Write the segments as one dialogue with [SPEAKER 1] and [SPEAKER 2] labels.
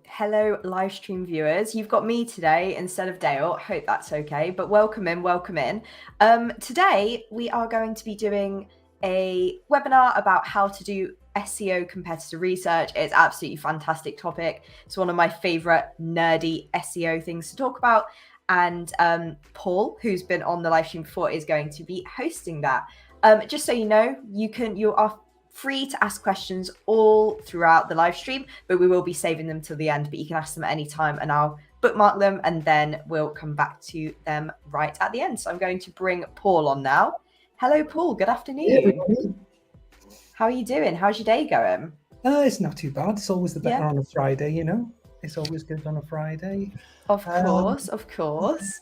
[SPEAKER 1] Hello, live stream viewers. You've got me today instead of Dale. Hope that's okay, but welcome in, welcome in. Today, we are going to be doing a webinar about how to do SEO competitor research. It's absolutely fantastic topic. It's one of my favorite nerdy SEO things to talk about. And Paul, who's been on the live stream before, is going to be hosting that. Just so you know, you are free to ask questions all throughout the live stream, but we will be saving them till the end, but you can ask them at any time and I'll bookmark them and then we'll come back to them right at the end. So I'm going to bring Paul on now. Hello, Paul. Good afternoon. How are you doing? How's your day going?
[SPEAKER 2] It's not too bad. It's always the better on a Friday, you know? It's always good on a Friday.
[SPEAKER 1] Of course, of course.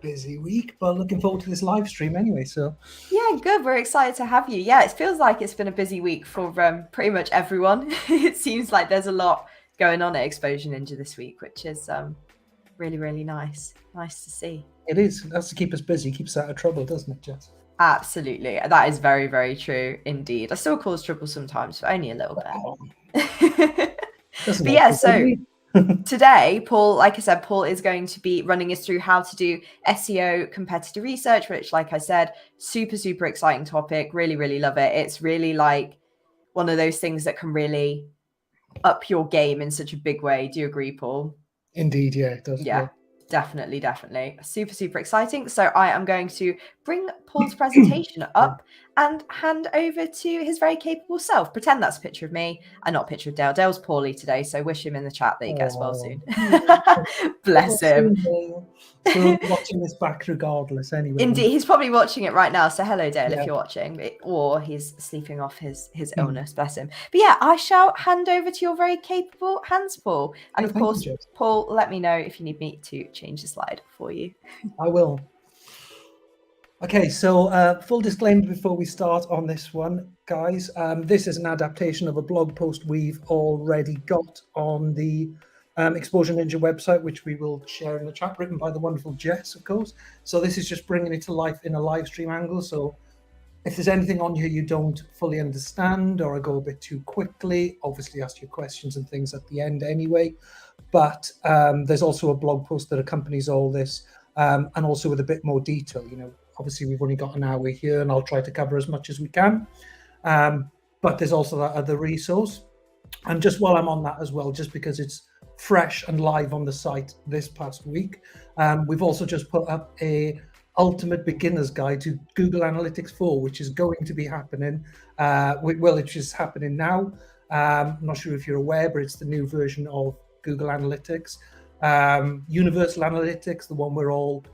[SPEAKER 2] Busy week, but looking forward to this live stream anyway. So
[SPEAKER 1] yeah, good. We're excited to have you. Yeah, it feels like it's been a busy week for pretty much everyone. It seems like there's a lot going on at Exposure Ninja this week, which is really, really nice. Nice to see.
[SPEAKER 2] It is. That's to keep us busy, keeps us out of trouble, doesn't it, Jess?
[SPEAKER 1] Absolutely. That is very, very true indeed. I still cause trouble sometimes, but only a little bit. But yeah, so today, Paul, like I said, Paul is going to be running us through how to do SEO competitor research, which, like I said, super, super exciting topic. Really, really love it. It's really like one of those things that can really up your game in such a big way. Do you agree, Paul?
[SPEAKER 2] Indeed, yeah, it does.
[SPEAKER 1] Yeah. Definitely. Super, super exciting. So I am going to bring Paul's presentation up and hand over to his very capable self. Pretend that's a picture of me and not a picture of Dale. Dale's poorly today, so wish him in the chat that he gets well soon. Bless him.
[SPEAKER 2] So watching this back regardless anyway.
[SPEAKER 1] Indeed, he's probably watching it right now. So hello, Dale, if you're watching, or he's sleeping off his illness, bless him. But yeah, I shall hand over to your very capable hands, Paul. And of course, Paul, let me know if you need me to change the slide for you.
[SPEAKER 2] I will. Okay, so full disclaimer before we start on this one, guys. This is an adaptation of a blog post we've already got on the Exposure Ninja website, which we will share in the chat, written by the wonderful Jess, of course. So this is just bringing it to life in a live stream angle. So if there's anything on here you don't fully understand or I go a bit too quickly, obviously ask your questions and things at the end anyway. But there's also a blog post that accompanies all this and also with a bit more detail. You know, obviously we've only got an hour here and I'll try to cover as much as we can. But there's also that other resource. And just while I'm on that as well, just because it's fresh and live on the site this past week, we've also just put up a ultimate beginner's guide to Google Analytics 4, which is going to be happening. Well, it's just happening now. I'm not sure if you're aware, but it's the new version of Google Analytics. Universal Analytics, the one we're all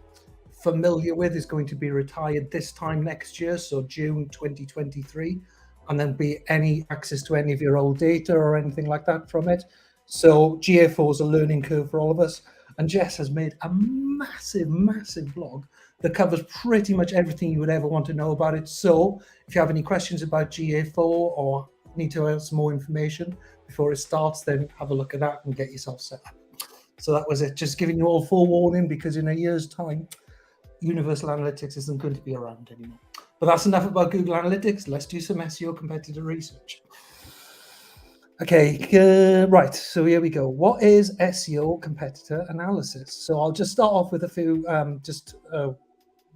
[SPEAKER 2] familiar with, is going to be retired this time next year, so June 2023, and then be any access to any of your old data or anything like that from it. So GA4 is a learning curve for all of us, and Jess has made a massive blog that covers pretty much everything you would ever want to know about it. So if you have any questions about GA4 or need to have some more information before it starts, then have a look at that and get yourself set up. So that was it, just giving you all forewarning, because in a year's time, Universal Analytics isn't going to be around anymore. But that's enough about Google Analytics. Let's do some SEO competitor research. Okay, right, so here we go. What is SEO competitor analysis? So I'll just start off with a few, just a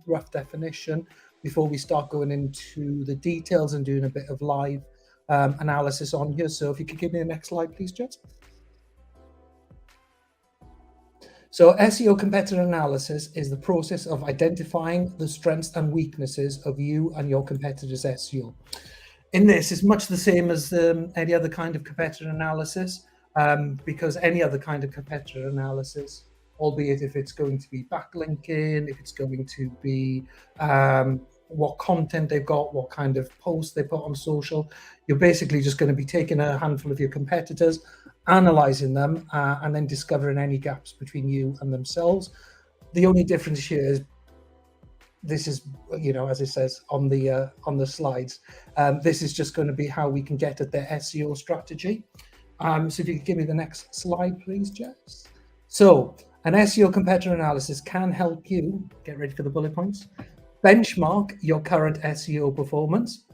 [SPEAKER 2] rough definition before we start going into the details and doing a bit of live analysis on here. So if you could give me the next slide, please, Jess. So SEO competitor analysis is the process of identifying the strengths and weaknesses of you and your competitor's SEO. In this, it's much the same as any other kind of competitor analysis, because any other kind of competitor analysis, albeit if it's going to be backlinking, if it's going to be what content they've got, what kind of posts they put on social, you're basically just going to be taking a handful of your competitors, analyzing them, and then discovering any gaps between you and themselves. The only difference here is this is, you know, as it says on the slides, this is just going to be how we can get at their SEO strategy. So if you could give me the next slide, please, Jess. So an SEO competitor analysis can help you, get ready for the bullet points, benchmark your current SEO performance,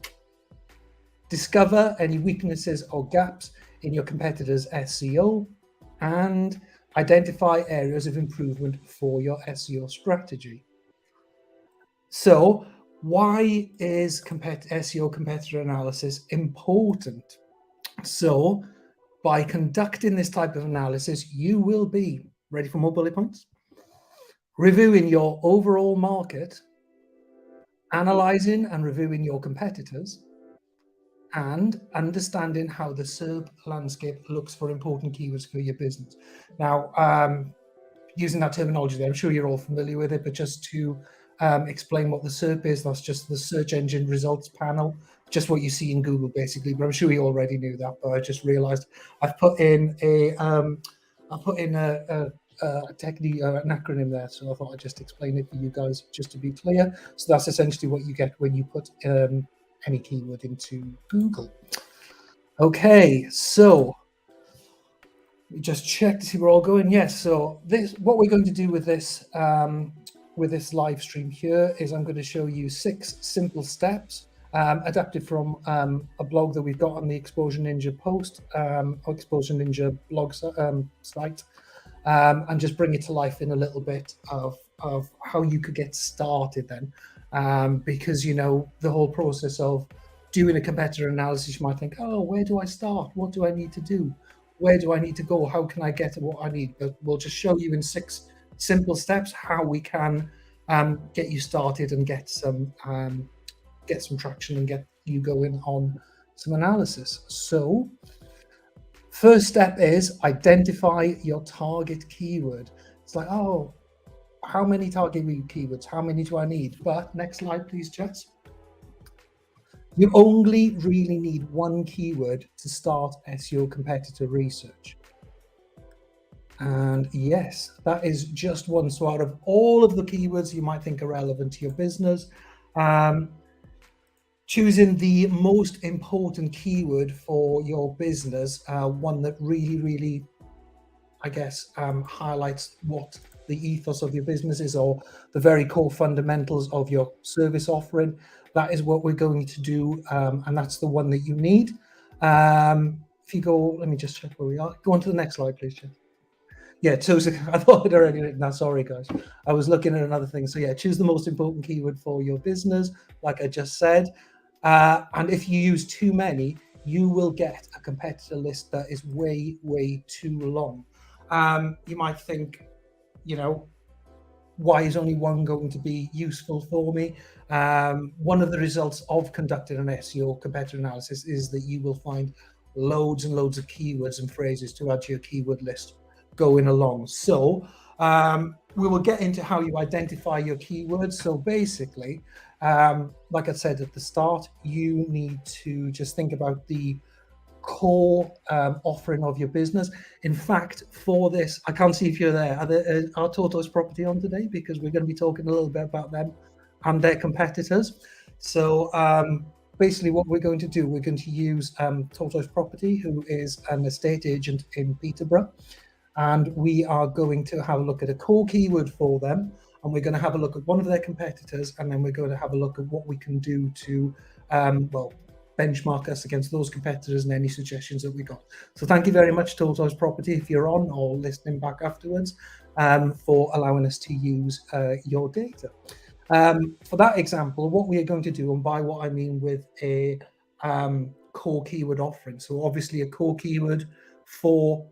[SPEAKER 2] discover any weaknesses or gaps in your competitor's SEO, and identify areas of improvement for your SEO strategy. So why is SEO competitor analysis important? So by conducting this type of analysis, you will be, ready for more bullet points? Reviewing your overall market, analyzing and reviewing your competitors, and understanding how the SERP landscape looks for important keywords for your business. Now, using that terminology there, I'm sure you're all familiar with it, but just to explain what the SERP is, that's just the search engine results panel, just what you see in Google basically, but I'm sure you already knew that, but I just realized I've put in a technique, an acronym there, so I thought I'd just explain it for you guys just to be clear. So that's essentially what you get when you put any keyword into Google. Okay, so we just check to see we're all going. Yes, so what we're going to do with this live stream here is I'm going to show you 6 simple steps adapted from a blog that we've got on the Exposure Ninja Exposure Ninja blog site, and just bring it to life in a little bit of how you could get started then, because the whole process of doing a competitor analysis, you might think, oh, where do I start? What do I need to do? Where do I need to go? How can I get what I need? But we'll just show you in 6 simple steps how we can get you started and get some traction and get you going on some analysis. So first step is identify your target keyword. It's like, oh, how many target keywords? How many do I need? But next slide, please, Jess. You only really need 1 keyword to start SEO competitor research. And yes, that is just one. So out of all of the keywords you might think are relevant to your business, choosing the most important keyword for your business, one that really, I guess, highlights what the ethos of your business is, or the very core fundamentals of your service offering. That is what we're going to do, and that's the one that you need. If you go, let me just check where we are. Go on to the next slide, please, Jeff. Yeah, choose. I thought I'd already written that. Sorry, guys. I was looking at another thing. So yeah, choose the most important keyword for your business, like I just said. And if you use too many, you will get a competitor list that is way too long. You might think, why is only one going to be useful for me? One of the results of conducting an SEO competitor analysis is that you will find loads and loads of keywords and phrases to add to your keyword list going along. So we will get into how you identify your keywords. So basically, like I said at the start, you need to just think about the core offering of your business. In fact, for this, I can't see if you're there. Are Tortoise Property on today? Because we're going to be talking a little bit about them and their competitors. So basically what we're going to do, we're going to use Tortoise Property, who is an estate agent in Peterborough. And we are going to have a look at a core keyword for them. And we're going to have a look at one of their competitors. And then we're going to have a look at what we can do to, benchmark us against those competitors and any suggestions that we got. So thank you very much, Tortoise Property, if you're on or listening back afterwards, for allowing us to use your data. For that example, what we are going to do, and by what I mean with a core keyword offering. So obviously a core keyword for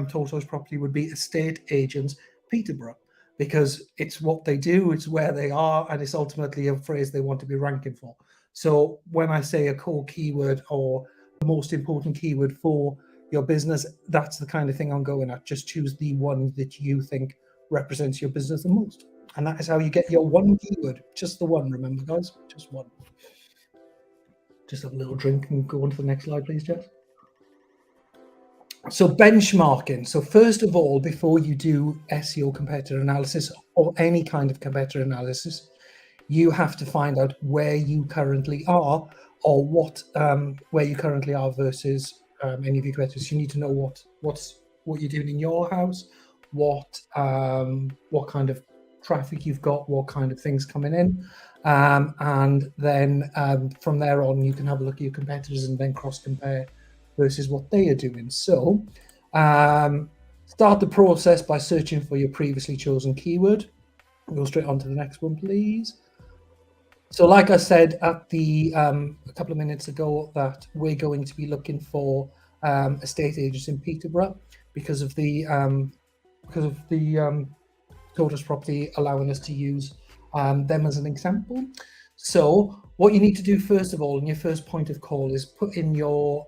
[SPEAKER 2] Tortoise Property would be estate agents Peterborough, because it's what they do, it's where they are, and it's ultimately a phrase they want to be ranking for. So when I say a core keyword or the most important keyword for your business, that's the kind of thing I'm going at. Just choose the one that you think represents your business the most. And that is how you get your 1 keyword. Just the one, remember, guys? Just one. Just have a little drink and go on to the next slide, please, Jess. So benchmarking. So first of all, before you do SEO competitor analysis or any kind of competitor analysis, you have to find out where you currently are, or where you currently are versus any of your competitors. You need to know what you're doing in your house, what kind of traffic you've got, what kind of things coming in, and then from there on, you can have a look at your competitors and then cross compare versus what they are doing. So Start the process by searching for your previously chosen keyword. We'll go straight on to the next one, please. So like I said at the a couple of minutes ago, that we're going to be looking for estate agents in Peterborough because of the Totus property allowing us to use them as an example. So what you need to do first of all, in your first point of call, is put in your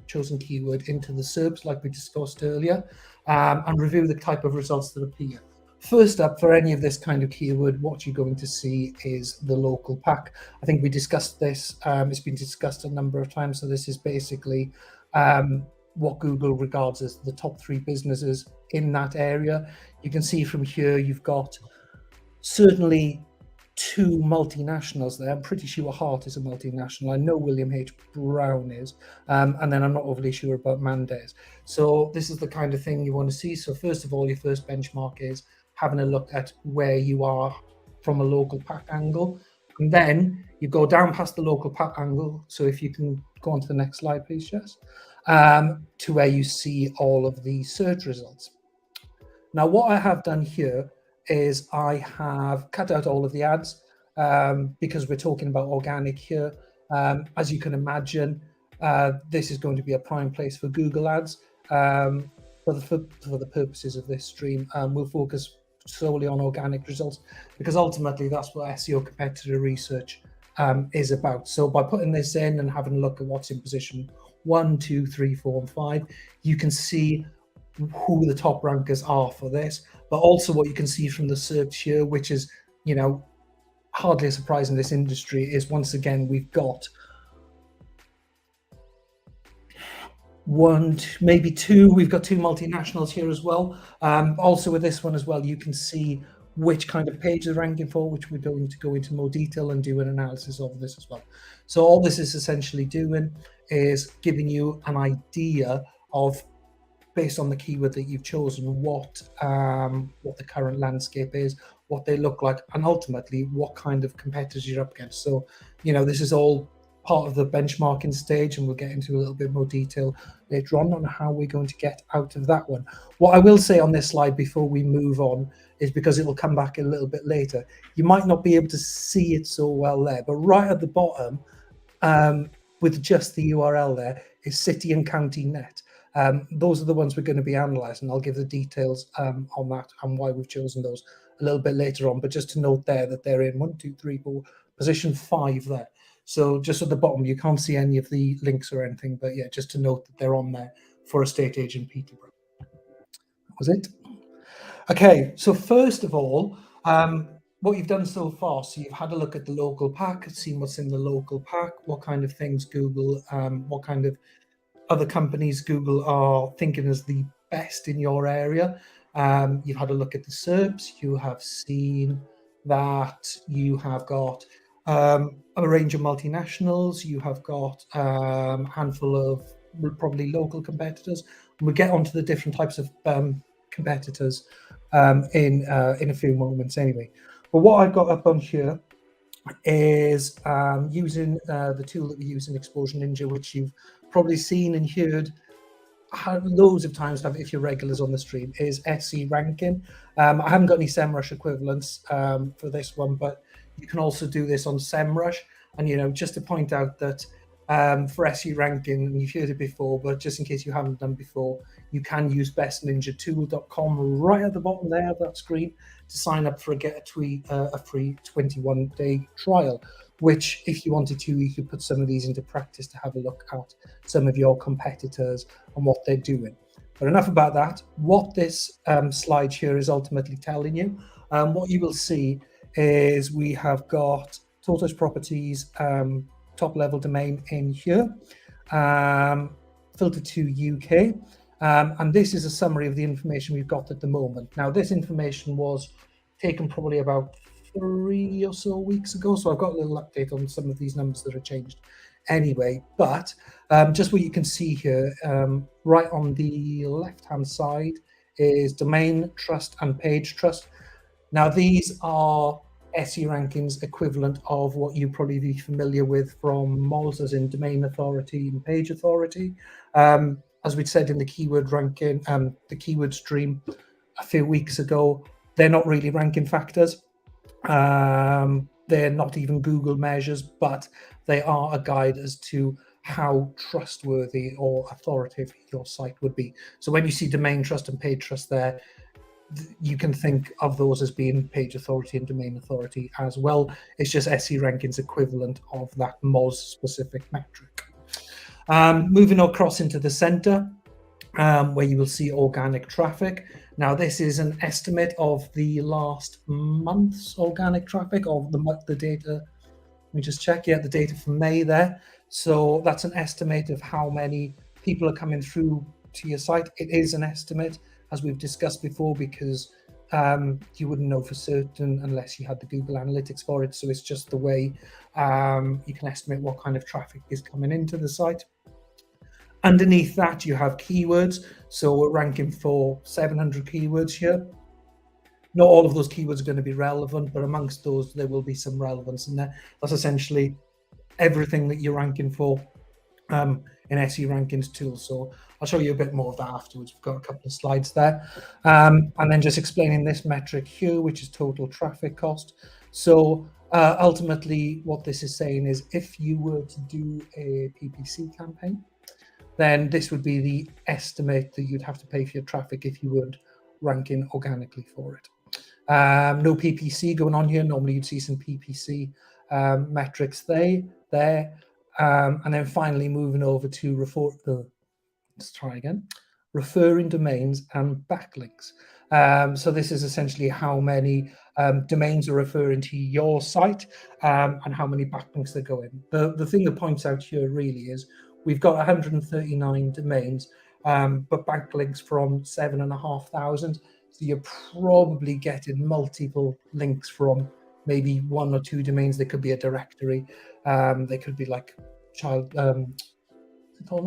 [SPEAKER 2] chosen keyword into the SERPs like we discussed earlier, and review the type of results that appear. First up, for any of this kind of keyword, what you're going to see is the local pack. I think we discussed this, it's been discussed a number of times. So this is basically what Google regards as the top 3 businesses in that area. You can see from here, you've got certainly 2 multinationals there. I'm pretty sure Hart is a multinational. I know William H. Brown is, and then I'm not overly sure about Mandes. So this is the kind of thing you want to see. So first of all, your first benchmark is having a look at where you are from a local pack angle. And then you go down past the local pack angle. So if you can go on to the next slide, please, Jess, to where you see all of the search results. Now, what I have done here is I have cut out all of the ads because we're talking about organic here. As you can imagine, this is going to be a prime place for Google ads. For the purposes of this stream, we'll focus solely on organic results because ultimately that's what SEO competitor research is about. So by putting this in and having a look at what's in position 1, 2, 3, 4, and 5, you can see who the top rankers are for this, but also what you can see from the search here, which is, you know, hardly a surprise in this industry, is once again we've got 1, maybe 2. We've got 2 multinationals here as well. Also with this one as well, you can see which kind of page they're ranking for, which we're going to go into more detail and do an analysis of this as well. So all this is essentially doing is giving you an idea of, based on the keyword that you've chosen, what the current landscape is, what they look like, and ultimately what kind of competitors you're up against. So, you know, this is all part of the benchmarking stage, and we'll get into a little bit more detail later on how we're going to get out of that one. What I will say on this slide before we move on is, because it will come back a little bit later, you might not be able to see it so well there, but right at the bottom, with just the URL there, is city and county net. Those are the ones we're going to be analysing. I'll give the details on that and why we've chosen those a little bit later on. But just to note there that they're in 1, 2, 3, 4, position 5 there. So just at the bottom, you can't see any of the links or anything. But yeah, just to note that they're on there for estate agent Peterborough. That was it. Okay, so first of all, what you've done so far, so you've had a look at the local pack, seen what's in the local pack, what kind of things Google, what kind of other companies Google are thinking is the best in your area. You've had a look at the SERPs. You have seen that you have got a range of multinationals. You have got a handful of probably local competitors. We'll get onto the different types of competitors in a few moments anyway. But what I've got up on here is using the tool that we use in Exposure Ninja, which you've probably seen and heard loads of times if you're regulars on the stream, is SE ranking. I haven't got any SEMrush equivalents for this one, but you can also do this on SEMrush. And, you know, just to point out that for SE ranking, and you've heard it before, but just in case you haven't done before, you can use bestninjatool.com right at the bottom there of that screen to sign up for a free 21-day trial, which if you wanted to, you could put some of these into practice to have a look at some of your competitors and what they're doing. But enough about that. What this slide here is ultimately telling you, what you will see is we have got Totus Properties top level domain in here, filtered to UK. And this is a summary of the information we've got at the moment. Now, this information was taken probably about 3 or so weeks ago, so I've got a little update on some of these numbers that have changed anyway. But just what you can see here, right on the left-hand side is domain trust and page trust. Now, these are SE rankings equivalent of what you probably be familiar with from MOZ, as in domain authority and page authority. as we'd said in the keyword ranking, the keyword stream a few weeks ago, they're not really ranking factors. They're not even Google measures, but they are a guide as to how trustworthy or authoritative your site would be. So when you see domain trust and page trust there, you can think of those as being page authority and domain authority as well. It's just SE ranking's equivalent of that Moz specific metric. Moving across into the center, where you will see organic traffic. Now, this is an estimate of the last month's organic traffic of the data. Let me just check. Yeah, the data from May there. So that's an estimate of how many people are coming through to your site. It is an estimate, as we've discussed before, because you wouldn't know for certain unless you had the Google Analytics for it. So it's just the way you can estimate what kind of traffic is coming into the site. Underneath that, you have keywords. So we're ranking for 700 keywords here. Not all of those keywords are going to be relevant, but amongst those, there will be some relevance in there. That's essentially everything that you're ranking for in SE rankings tool. So I'll show you a bit more of that afterwards. We've got a couple of slides there. And then just explaining this metric here, which is total traffic cost. So ultimately, what this is saying is if you were to do a PPC campaign, then this would be the estimate that you'd have to pay for your traffic if you weren't ranking organically for it. No PPC going on here. Normally you'd see some PPC metrics there. And then finally moving over to referring domains and backlinks. So this is essentially how many domains are referring to your site and how many backlinks they're going. The thing that points out here really is we've got 139 domains, but backlinks from 7,500. So you're probably getting multiple links from maybe one or two domains. They could be a directory. They could be like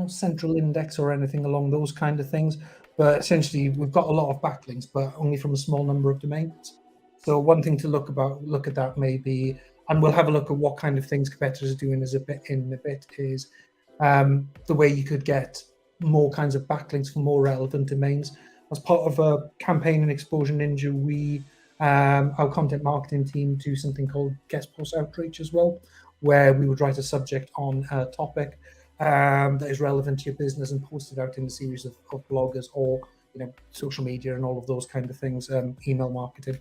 [SPEAKER 2] central index or anything along those kind of things. But essentially, we've got a lot of backlinks, but only from a small number of domains. So one thing to look at that maybe, and we'll have a look at what kind of things competitors are doing is is the way you could get more kinds of backlinks for more relevant domains. As part of a campaign in Exposure Ninja, our content marketing team do something called guest post outreach as well, where we would write a subject on a topic that is relevant to your business and post it out in a series of bloggers or social media and all of those kind of things, email marketing.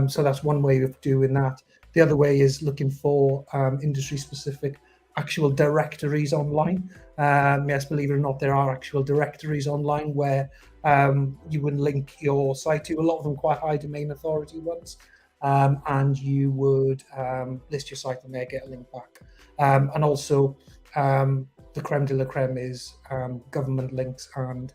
[SPEAKER 2] So that's one way of doing that. The other way is looking for industry specific actual directories online. Yes, believe it or not, there are actual directories online where you would link your site to, a lot of them quite high domain authority ones, and you would list your site and there, get a link back. And also the creme de la creme is government links and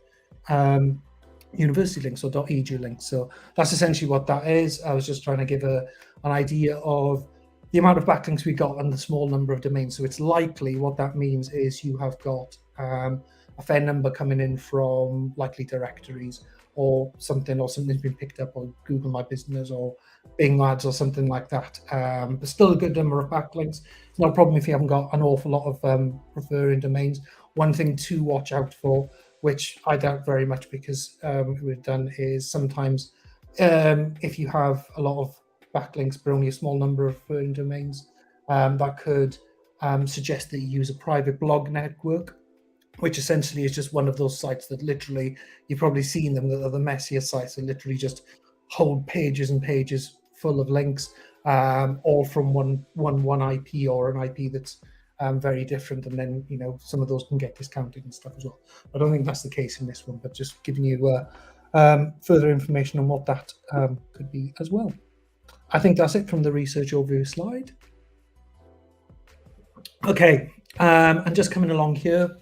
[SPEAKER 2] university links or .edu links. So that's essentially what that is. I was just trying to give an idea of the amount of backlinks we got and the small number of domains. So it's likely what that means is you have got a fair number coming in from likely directories or something's been picked up on Google My Business or Bing Ads or something like that. But still a good number of backlinks. It's not a problem if you haven't got an awful lot of referring domains. One thing to watch out for, which I doubt very much because we've done, is sometimes if you have a lot of backlinks but only a small number of referring domains, that could suggest that you use a private blog network, which essentially is just one of those sites that literally, you've probably seen them, that are the messiest sites that literally just hold pages and pages full of links, all from one IP or an IP that's very different, and then some of those can get discounted and stuff as well. I don't think that's the case in this one, but just giving you further information on what that could be as well. I think that's it from the research overview slide. Okay, and just coming along here,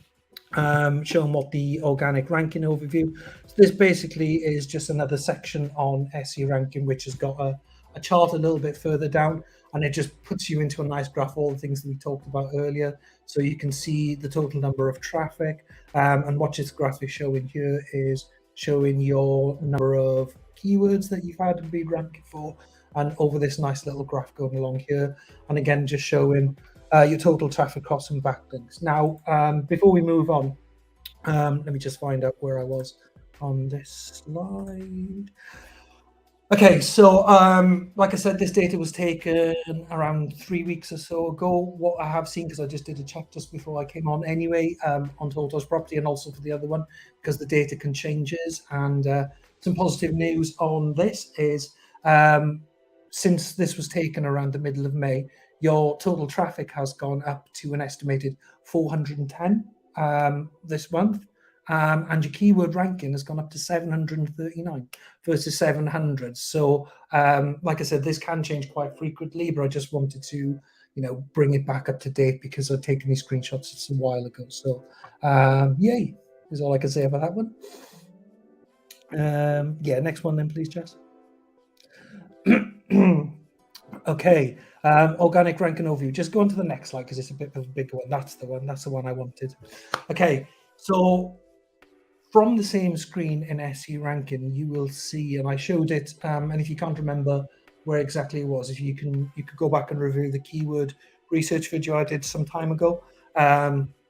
[SPEAKER 2] showing what the organic ranking overview. So this basically is just another section on SE ranking, which has got a chart a little bit further down, and it just puts you into a nice graph, all the things that we talked about earlier. So you can see the total number of traffic, and what this graph is showing here is showing your number of keywords that you've had and been ranking for, and over this nice little graph going along here. And again, just showing your total traffic costs and backlinks. Now, before we move on, Let me just find out where I was on this slide. Okay, so like I said, this data was taken around 3 weeks or so ago. What I have seen, because I just did a check just before I came on anyway, on Toto's property and also for the other one, because the data can changes. And some positive news on this is since this was taken around the middle of May, your total traffic has gone up to an estimated 410 this month. And your keyword ranking has gone up to 739 versus 700. So, like I said, this can change quite frequently, but I just wanted to, bring it back up to date because I've taken these screenshots a while ago. So, yay, is all I can say about that one. Yeah, next one then, please, Jess. Okay, organic ranking overview. Just go on to the next slide because it's a bit of a bigger one. That's the one. That's the one I wanted. Okay, so from the same screen in SE ranking, you will see, and I showed it. And if you can't remember where exactly it was, you could go back and review the keyword research video I did some time ago.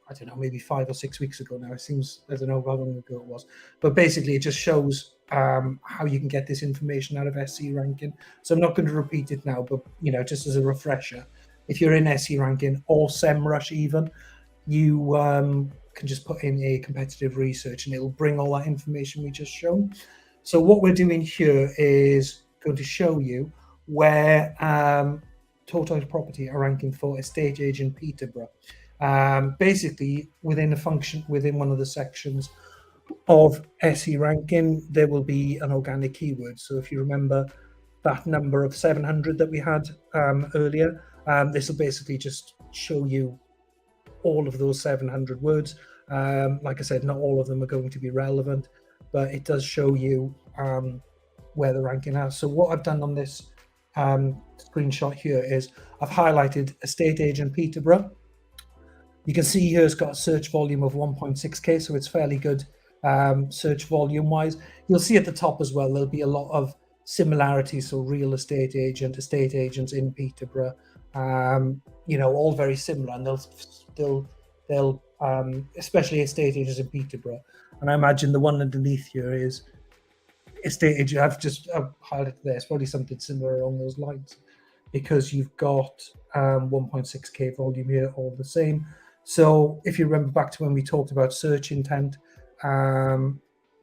[SPEAKER 2] I don't know, maybe 5 or 6 weeks ago now. It seems, I don't know how long ago it was, but basically it just shows how you can get this information out of SE ranking. So I'm not going to repeat it now, but just as a refresher, if you're in SE ranking or SEMrush even, you can just put in a competitive research and it'll bring all that information we just shown. So what we're doing here is going to show you where Toto's property are ranking for estate agent Peterborough. Basically, within a function, within one of the sections of SE ranking, there will be an organic keyword. So if you remember that number of 700 that we had earlier, this will basically just show you all of those 700 words. Like I said, not all of them are going to be relevant, but it does show you where the ranking is. So what I've done on this screenshot here is I've highlighted estate agent Peterborough. You can see here it's got a search volume of 1.6K, so it's fairly good search volume wise. You'll see at the top as well, there'll be a lot of similarities. So real estate agents in Peterborough, all very similar, and they'll especially estate agents in Peterborough. And I imagine the one underneath here is estate agent. I've highlighted there. It's probably something similar along those lines because you've got 1.6K volume here, all the same. So if you remember back to when we talked about search intent in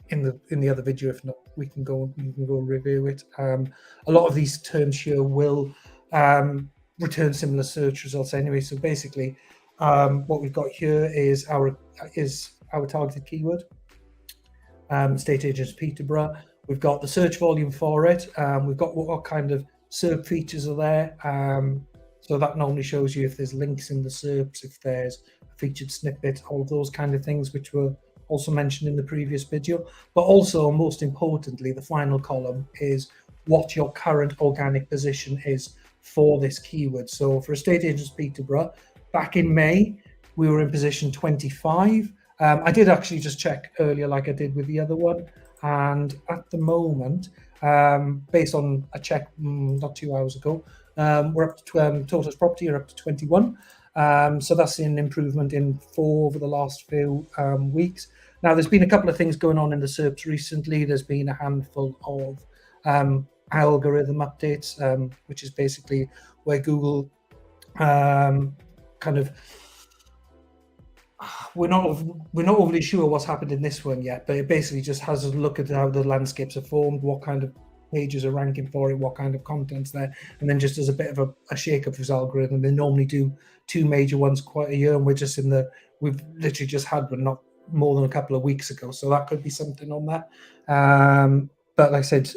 [SPEAKER 2] the other video, if not, you can go and review it. A lot of these terms here will return similar search results anyway. So basically, what we've got here is our targeted keyword, estate agents Peterborough. We've got the search volume for it. We've got what kind of SERP features are there. So that normally shows you if there's links in the SERPs, if there's a featured snippet, all of those kind of things, which were also mentioned in the previous video. But also, most importantly, the final column is what your current organic position is for this keyword. So for estate agents Peterborough, back in May, we were in position 25. I did actually just check earlier, like I did with the other one. And at the moment, based on a check not 2 hours ago, we're up to Toto's property are up to 21. So that's an improvement in 4 over the last few weeks. Now, there's been a couple of things going on in the SERPs recently. There's been a handful of algorithm updates, which is basically where Google kind of, we're not overly sure what's happened in this one yet, but it basically just has a look at how the landscapes are formed, what kind of pages are ranking for it, what kind of content's there, and then just as a bit of a shake up of his algorithm. They normally do 2 major ones quite a year, and we've literally just had one not more than a couple of weeks ago, so that could be something on that. But like I said,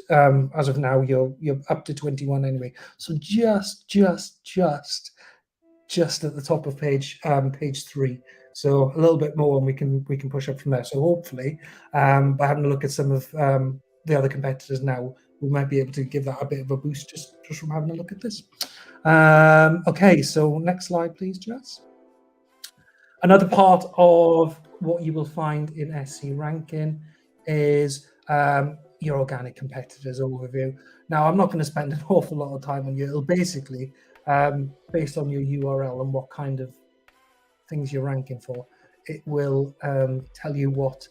[SPEAKER 2] as of now, you're up to 21 anyway. So just at the top of page 3. So a little bit more, and we can push up from there. So hopefully, by having a look at some of the other competitors now, we might be able to give that a bit of a boost just from having a look at this. Okay, so next slide, please, Jess. Another part of what you will find in SE ranking is your organic competitors overview. Now, I'm not going to spend an awful lot of time on you. It'll basically, based on your URL and what kind of things you're ranking for, it will tell you what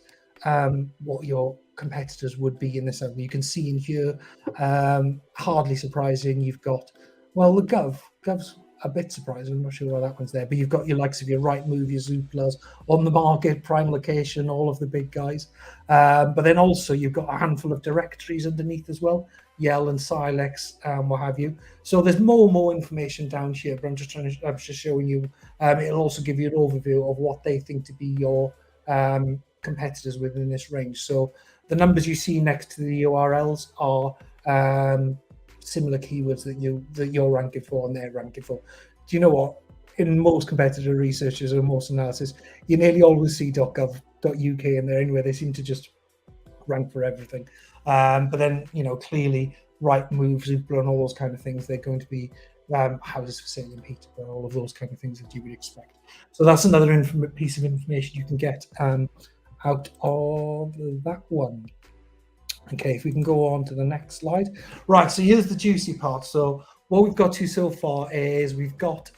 [SPEAKER 2] your competitors would be in this area. You can see in here, hardly surprising, you've got, well, the Gov's a bit surprising. I'm not sure why that one's there, but you've got your likes of your Rightmove, your Zooplas, On the Market, Prime Location, all of the big guys. But then also you've got a handful of directories underneath as well, Yell and Silex, what have you. So there's more information down here, but I'm just showing you. It'll also give you an overview of what they think to be your competitors within this range. So the numbers you see next to the URLs are similar keywords that you're ranking for and they're ranking for. Do you know what? In most competitor researches or most analysis, you nearly always see .gov.uk in there anyway. They seem to just rank for everything. But then, clearly Rightmove, Zoopla, and all those kind of things, they're going to be houses for sale in Peterborough, all of those kind of things that you would expect. So that's another piece of information you can get out of that one. Okay, if we can go on to the next slide. Right, so here's the juicy part. So what we've got to so far is we've got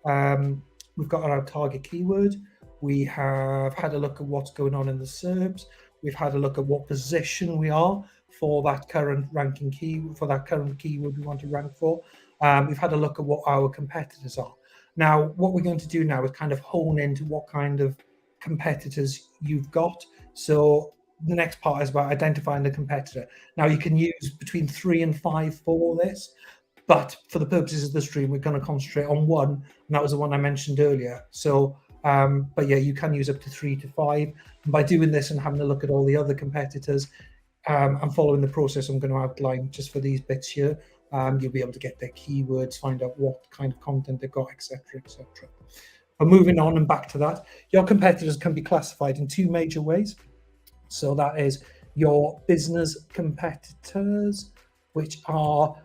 [SPEAKER 2] our target keyword. We have had a look at what's going on in the SERPs. We've had a look at what position we are for that current ranking keyword, for that current keyword we want to rank for. We've had a look at what our competitors are. Now, what we're going to do now is kind of hone into what kind of competitors you've got. So the next part is about identifying the competitor. Now, you can use between 3 and 5 for this, but for the purposes of the stream, we're going to concentrate on one, and that was the one I mentioned earlier. So, but yeah, you can use up to 3 to 5. And by doing this and having a look at all the other competitors, and following the process I'm going to outline just for these bits here, you'll be able to get their keywords, find out what kind of content they've got, etc., etc. But moving on and back to that, your competitors can be classified in 2 major ways. So that is your business competitors, which are,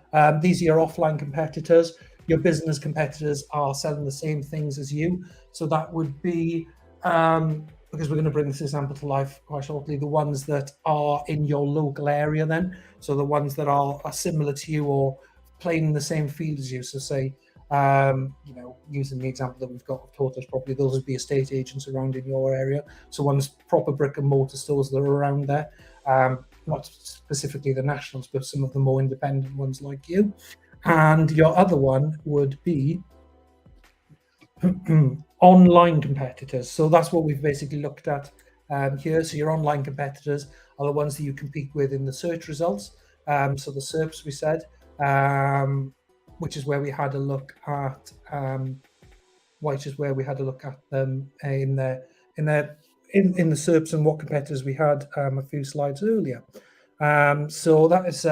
[SPEAKER 2] these are your offline competitors. Your business competitors are selling the same things as you. So that would be, because we're going to bring this example to life quite shortly, the ones that are in your local area then. So the ones that are similar to you or playing in the same field as you. So say, using the example that we've got of Totos Property, those would be estate agents around in your area. So one's proper brick and mortar stores that are around there, not specifically the nationals, but some of the more independent ones like you. And your other one would be online competitors. So that's what we've basically looked at here. So your online competitors are the ones that you compete with in the search results. So the SERPs we said, which is where we had a look at them in the SERPs and what competitors we had a few slides earlier. So that is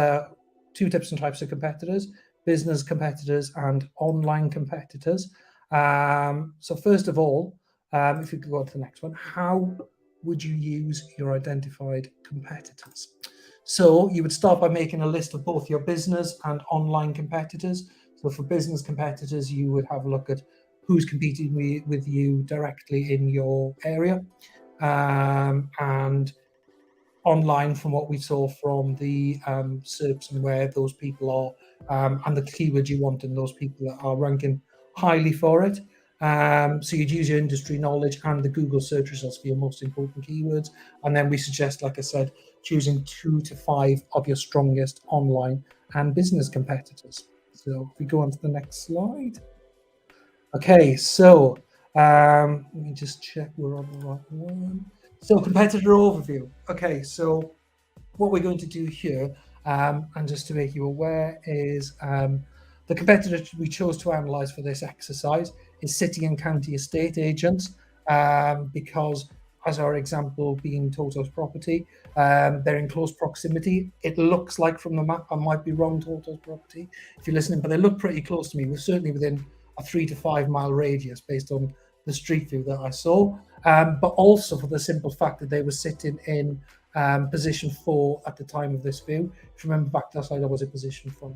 [SPEAKER 2] 2 different types of competitors: business competitors and online competitors. So first of all, if we could go on to the next one, how would you use your identified competitors? So you would start by making a list of both your business and online competitors. So for business competitors, you would have a look at who's competing with you directly in your area, and online from what we saw from the SERPs and where those people are, and the keyword you want and those people that are ranking highly for it. So you'd use your industry knowledge and the Google search results for your most important keywords. And then we suggest, like I said, choosing 2 to 5 of your strongest online and business competitors. So if we go on to the next slide. Okay, so let me just check we're on the right one. So competitor overview. Okay, so what we're going to do here, and just to make you aware, is the competitor we chose to analyze for this exercise is city and county estate agents, because as our example being Totos Property, they're in close proximity. It looks like from the map, I might be wrong, Totos Property, if you're listening, but they look pretty close to me. We're certainly within a 3 to 5 mile radius based on the street view that I saw, but also for the simple fact that they were sitting in position 4 at the time of this view. If you remember back to that slide, I was in position 5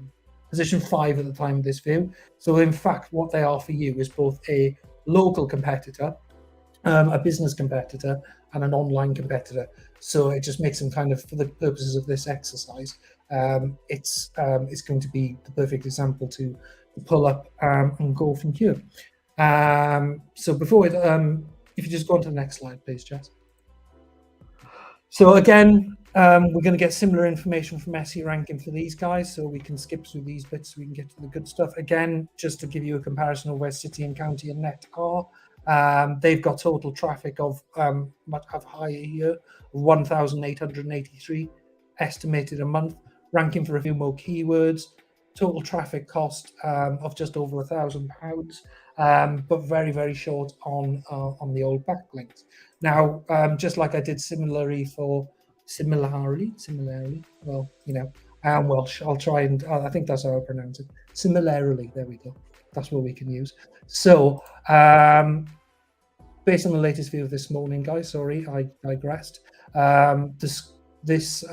[SPEAKER 2] at the time of this view. So in fact, what they are for you is both a local competitor, a business competitor, and an online competitor. So it just makes them kind of, for the purposes of this exercise, it's going to be the perfect example to pull up and go from here. So before If you just go on to the next slide, please, Jess. So again, we're going to get similar information from SE ranking for these guys, so we can skip through these bits so we can get to the good stuff. Again, just to give you a comparison of where city and county and net are, they've got total traffic of much higher here, 1,883 estimated a month, ranking for a few more keywords, total traffic cost of just over £1,000, but very, very short on the old backlinks. Now, just like I did similarly, well, you know, Welsh, I'll try and, I think that's how I pronounce it. Similarly, there we go. That's what we can use. So, based on the latest view of this morning, guys, sorry, I digressed. This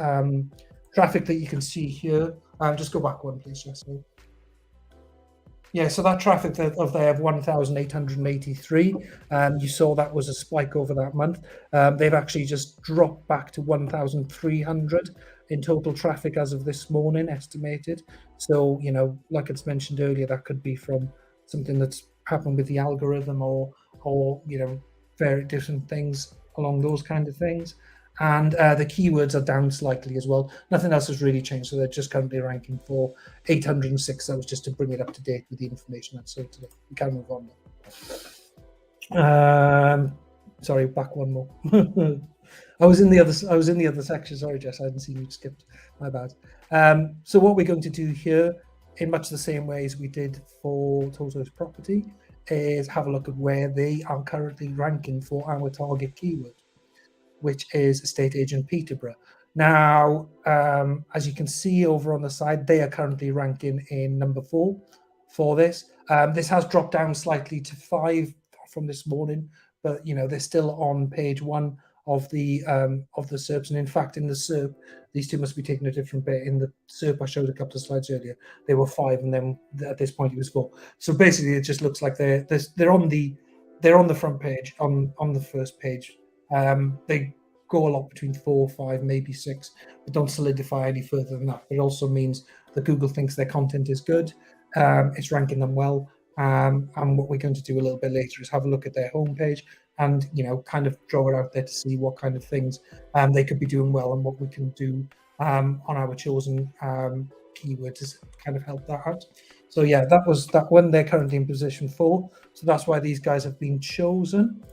[SPEAKER 2] traffic that you can see here, just go back one, please, Jess. Yeah, so that traffic of 1,883, you saw that was a spike over that month. They've actually just dropped back to 1,300 in total traffic as of this morning, estimated. So, you know, like it's mentioned earlier, that could be from something that's happened with the algorithm or you know, very different things along those kind of things. And the keywords are down slightly as well. Nothing else has really changed, so they're just currently ranking for 806. That was just to bring it up to date with the information that's sold today. We can move on now. Sorry, back one more. I was in the other section. Sorry, Jess, I hadn't seen you skipped. My bad. So what we're going to do here, in much the same way as we did for Toto's property, is have a look at where they are currently ranking for our target keyword, which is estate agent Peterborough. Now, as you can see over on the side, they are currently ranking in number 4 for this. This has dropped down slightly to 5 from this morning, but you know, they're still on page 1 of the SERPs. And in fact, in the SERP, these two must be taking a different bit. In the SERP I showed a couple of slides earlier, they were 5, and then at this point it was 4. So basically, it just looks like they're on the front page, on the first page. They go a lot between 4, 5, maybe 6, but don't solidify any further than that. But it also means that Google thinks their content is good. It's ranking them well. And what we're going to do a little bit later is have a look at their homepage and, you know, kind of draw it out there to see what kind of things they could be doing well and what we can do on our chosen keywords to kind of help that out. So yeah, that was that one. They're currently in position 4. So that's why these guys have been chosen.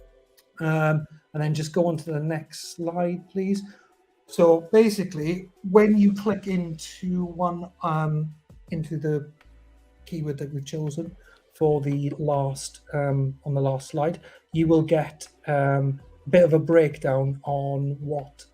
[SPEAKER 2] And then just go on to the next slide, please. So basically, when you click into one, into the keyword that we've chosen for the last, on the last slide, you will get a bit of a breakdown on what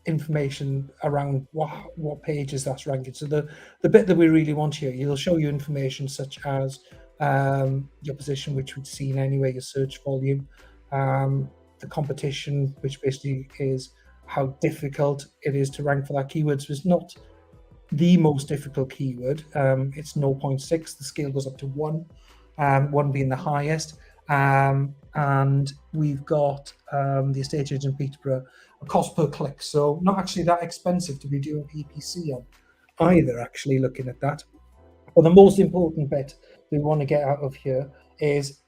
[SPEAKER 2] information around what pages that's ranking. So the bit that we really want here, it'll show you information such as your position, which we've seen anyway, your search volume, the competition, which basically is how difficult it is to rank for that keyword. So it's not the most difficult keyword. It's 0.6. The scale goes up to 1, 1 being the highest. And we've got the estate agent Peterborough, a cost per click. So not actually that expensive to be doing PPC on either, actually, looking at that. But the most important bit we want to get out of here is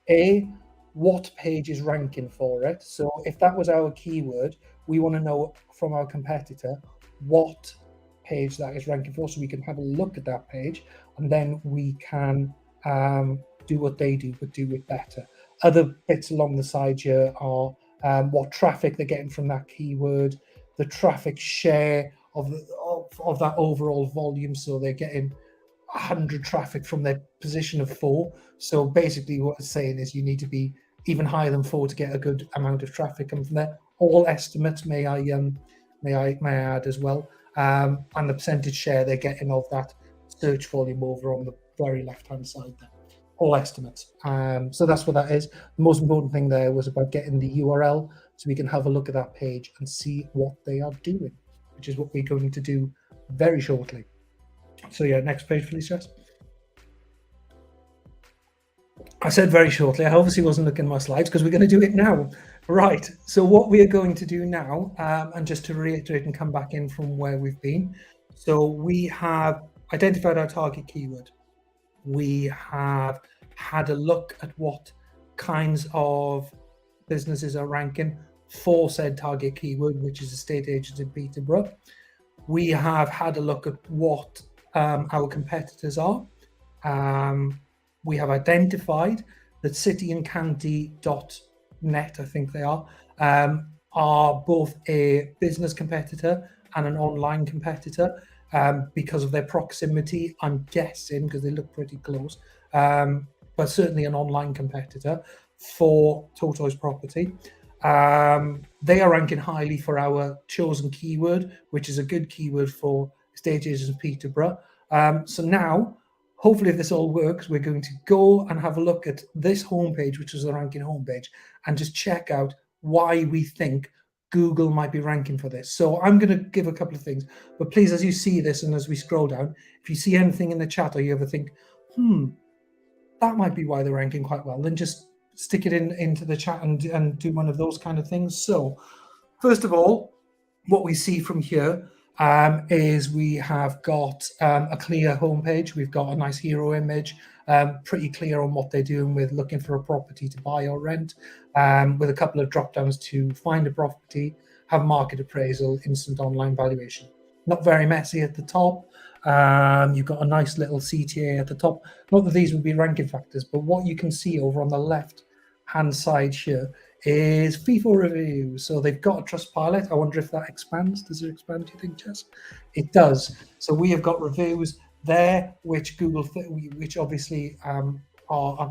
[SPEAKER 2] what page is ranking for it. So if that was our keyword, we want to know from our competitor what page that is ranking for, so we can have a look at that page, and then we can do what they do, but do it better. Other bits along the side here are what traffic they're getting from that keyword, the traffic share of that overall volume. So they're getting 100 traffic from their position of 4. So basically what it's saying is you need to be even higher than 4 to get a good amount of traffic coming from there. All estimates may I add as well, and the percentage share they're getting of that search volume over on the very left hand side there. All estimates. So that's what that is. The most important thing there was about getting the URL so we can have a look at that page and see what they are doing, which is what we're going to do very shortly. So yeah, next page, please, Jess. I said very shortly. I obviously wasn't looking at my slides because we're going to do it now. Right. So what we are going to do now, and just to reiterate and come back in from where we've been. So we have identified our target keyword. We have had a look at what kinds of businesses are ranking for said target keyword, which is estate agents in Peterborough. We have had a look at what our competitors are. We have identified that cityandcounty.net, I think they are both a business competitor and an online competitor because of their proximity, I'm guessing, because they look pretty close, but certainly an online competitor for Tortoise Property. They are ranking highly for our chosen keyword, which is a good keyword for estate agents of Peterborough. So now, hopefully, if this all works, we're going to go and have a look at this homepage, which is the ranking homepage, and just check out why we think Google might be ranking for this. So I'm going to give a couple of things, but please, as you see this and as we scroll down, if you see anything in the chat or you ever think, that might be why they're ranking quite well, then just stick it into the chat and do one of those kind of things. So first of all, what we see from here is we have got a clear homepage. We've got a nice hero image, pretty clear on what they're doing with looking for a property to buy or rent, with a couple of drop downs to find a property, have market appraisal, instant online valuation. Not very messy at the top. You've got a nice little CTA at the top. Not that these would be ranking factors, but what you can see over on the left hand side here is FIFO reviews. So they've got a Trustpilot. I wonder if that expands. Does it expand, do you think, Jess? It does. So we have got reviews there, which which obviously are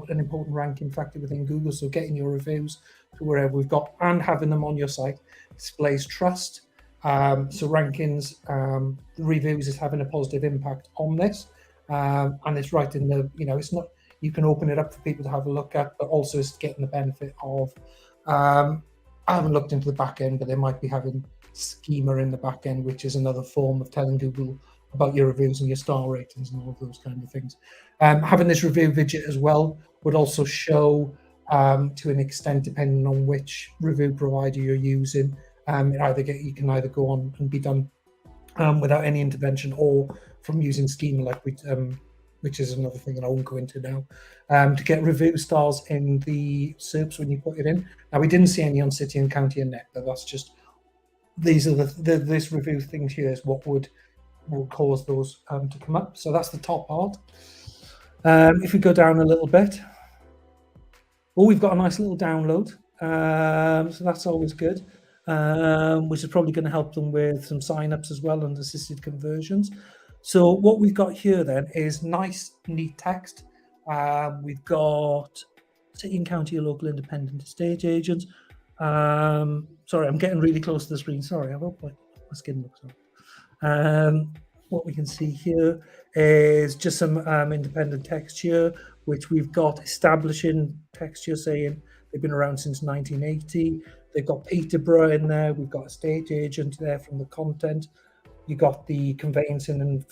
[SPEAKER 2] an important ranking factor within Google. So getting your reviews to wherever we've got and having them on your site displays trust. So rankings, reviews is having a positive impact on this. And it's right in the, it's not, you can open it up for people to have a look at, but also it's getting the benefit of, I haven't looked into the back end, but they might be having schema in the back end, which is another form of telling Google about your reviews and your star ratings and all of those kind of things. Having this review widget as well would also show, to an extent, depending on which review provider you're using, you can either go on and be done without any intervention or from using schema like which is another thing that I won't go into now, to get review stars in the SERPs when you put it in. Now, we didn't see any on City and County and Net, but that's just, these are this review things here is what would cause those to come up. So that's the top part. If we go down a little bit, we've got a nice little download. So that's always good, which is probably going to help them with some signups as well and assisted conversions. So what we've got here then is nice, neat text. We've got City and County or local independent estate agents. Sorry, I'm getting really close to the screen. Sorry, I hope my skin looks up. What we can see here is just some independent text here, which we've got establishing text here saying they've been around since 1980. They've got Peterborough in there. We've got estate agent there from the content. You got the conveyancing and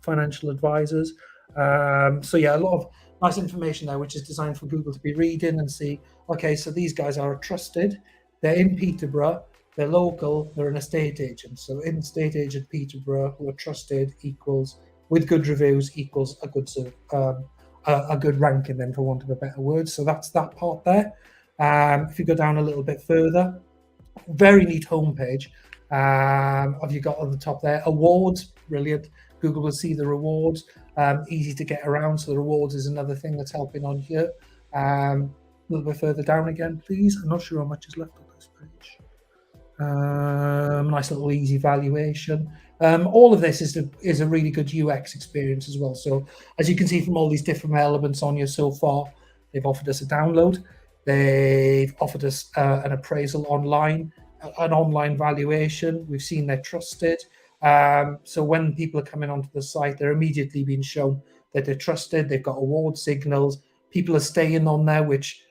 [SPEAKER 2] financial advisors. So yeah, a lot of nice information there, which is designed for Google to be reading and see, okay, so these guys are trusted. They're in Peterborough. They're local. They're an estate agent. So in estate agent Peterborough, who are trusted equals, with good reviews, equals a good ranking then, for want of a better word. So that's that part there. If you go down a little bit further, very neat homepage. Have you got on the top there? Awards, brilliant. Google will see the rewards, easy to get around. So the rewards is another thing that's helping on here. A little bit further down again, please. I'm not sure how much is left on this page. Nice little easy valuation. All of this is a really good UX experience as well. So as you can see from all these different elements on here so far, they've offered us a download. They've offered us an appraisal online, an online valuation. We've seen they're trusted. So when people are coming onto the site, they're immediately being shown that they're trusted. They've got award signals. People are staying on there, which,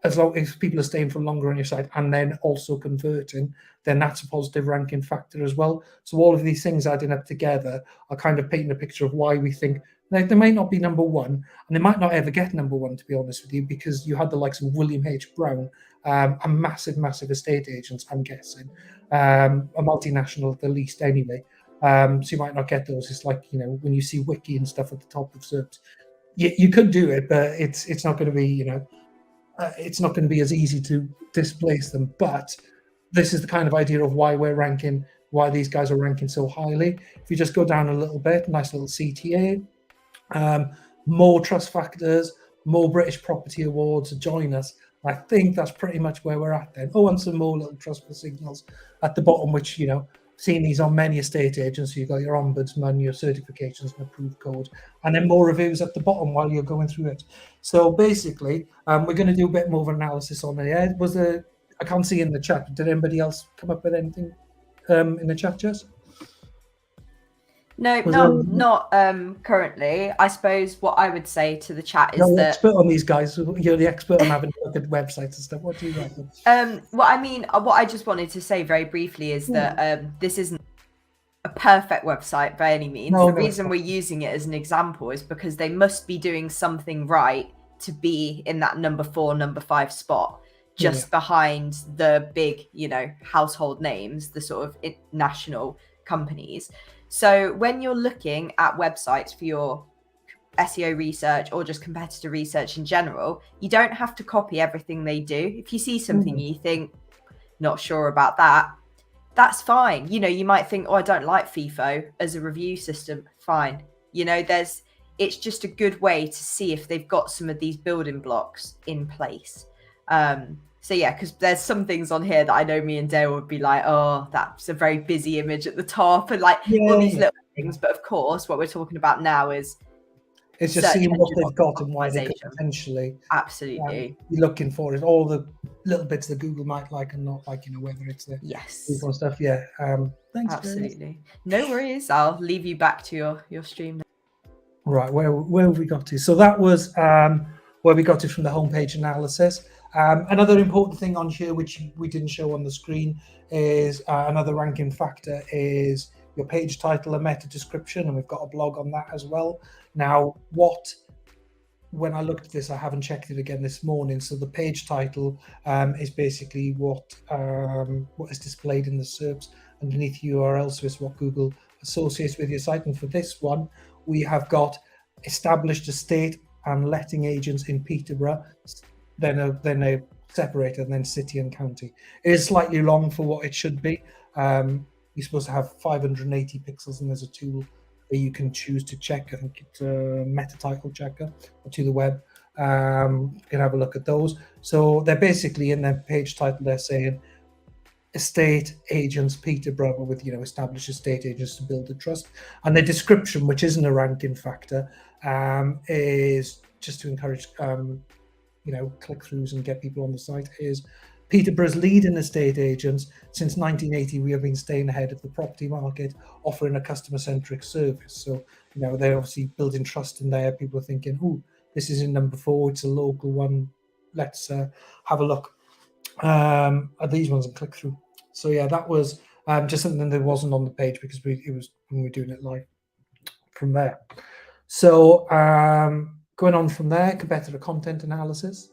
[SPEAKER 2] as long as people are staying for longer on your site and then also converting, then that's a positive ranking factor as well. So all of these things adding up together are kind of painting a picture of why we think they might not be number one, and they might not ever get number one, to be honest with you, because you had the likes of William H. Brown, a massive estate agents, I'm guessing, a multinational at the least anyway. So you might not get those. It's like, when you see Wiki and stuff at the top of SERPs, You could do it, but it's not going to be, it's not going to be as easy to displace them. But this is the kind of idea of why we're ranking, why these guys are ranking so highly. If you just go down a little bit, nice little CTA, more trust factors, more British property awards, join us. I think that's pretty much where we're at then. Oh, and some more little trustful signals at the bottom, which, seen these on many estate agents. So you've got your ombudsman, your certifications and approved code, and then more reviews at the bottom while you're going through it. So basically, we're going to do a bit more of an analysis on it. I can't see in the chat. Did anybody else come up with anything in the chat, Jess?
[SPEAKER 1] No, not currently. I suppose what I would say to the chat is
[SPEAKER 2] You're the
[SPEAKER 1] that
[SPEAKER 2] expert on these guys. You're the expert on having a look at websites and stuff. What do you reckon?
[SPEAKER 1] what I just wanted to say very briefly is that this isn't a perfect website by any means. The reason we're using it as an example is because they must be doing something right to be in that number 4, number 5 spot, just behind the big, household names, the sort of national companies. So when you're looking at websites for your SEO research or just competitor research in general, you don't have to copy everything they do. If you see something you think, not sure about that, that's fine. You might think, oh, I don't like FIFO as a review system. Fine. It's just a good way to see if they've got some of these building blocks in place. So yeah, because there's some things on here that I know me and Dale would be like, oh, that's a very busy image at the top, and all these little things. But of course, what we're talking about now is
[SPEAKER 2] it's just seeing what they've got and why they could potentially
[SPEAKER 1] absolutely
[SPEAKER 2] be looking for it. All the little bits that Google might like and not like, whether it's the Google stuff. Yeah. Thanks.
[SPEAKER 1] Absolutely. No worries. I'll leave you back to your stream now.
[SPEAKER 2] Right. Where have we got to? So that was where we got to from the homepage analysis. Another important thing on here, which we didn't show on the screen, is another ranking factor is your page title and meta description, and we've got a blog on that as well. Now, when I looked at this, I haven't checked it again this morning. So the page title is basically what is displayed in the SERPs underneath URL. So it's what Google associates with your site. And for this one, we have got established estate and letting agents in Peterborough. Then they separated, and then city and county. It is slightly long for what it should be. You're supposed to have 580 pixels, and there's a tool where you can choose to check. I think it's a meta title checker to the web. You can have a look at those. So they're basically in their page title, they're saying estate agents Peterborough, with established estate agents to build the trust. And their description, which isn't a ranking factor, is just to encourage click-throughs and get people on the site, is Peterborough's leading estate agents. Since 1980, we have been staying ahead of the property market, offering a customer-centric service. So, they're obviously building trust in there. People are thinking, oh, this is in number 4. It's a local one. Let's have a look at these ones and click through. So, yeah, that was just something that wasn't on the page because it was when we were doing it live from there. So, going on from there, competitor content analysis,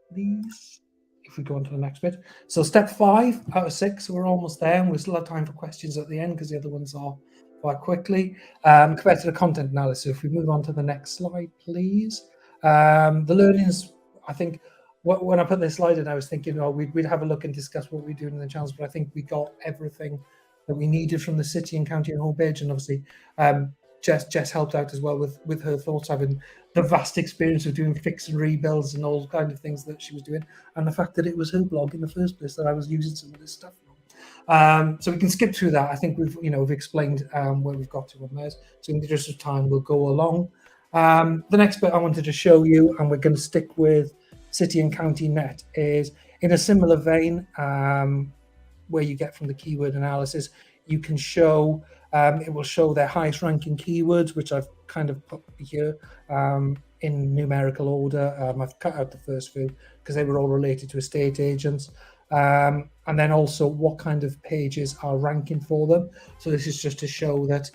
[SPEAKER 2] please. If we go on to the next bit. So step 5 out of 6, so we're almost there, and we still have time for questions at the end because the other ones are quite quickly. Competitor content analysis. If we move on to the next slide, please. The learnings, I think, when I put this slide in, I was thinking, we'd have a look and discuss what we're doing in the channels, but I think we got everything that we needed from the city and county and homepage, and obviously Jess helped out as well with her thoughts, having the vast experience of doing fix and rebuilds and all kind of things that she was doing, and the fact that it was her blog in the first place that I was using some of this stuff from. So we can skip through that. I think we've explained where we've got to on those. So in the interest of time, we'll go along. The next bit I wanted to show you, and we're going to stick with City and County Net, is in a similar vein where you get from the keyword analysis. You can show, it will show their highest ranking keywords, which I've kind of put here in numerical order. I've cut out the first few because they were all related to estate agents. And then also what kind of pages are ranking for them. So this is just to show that,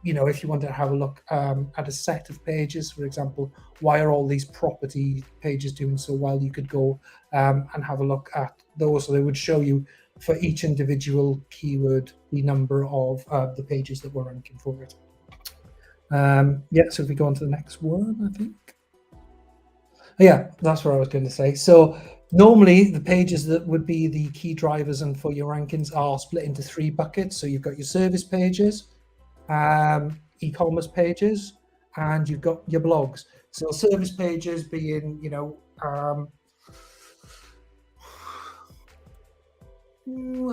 [SPEAKER 2] if you wanted to have a look at a set of pages, for example, why are all these property pages doing so well? You could go and have a look at those. So they would show you for each individual keyword the number of the pages that were ranking for it. Yeah, so if we go on to the next one, I think. Yeah, that's what I was going to say. So normally the pages that would be the key drivers and for your rankings are split into 3 buckets. So you've got your service pages, e-commerce pages, and you've got your blogs. So service pages being, are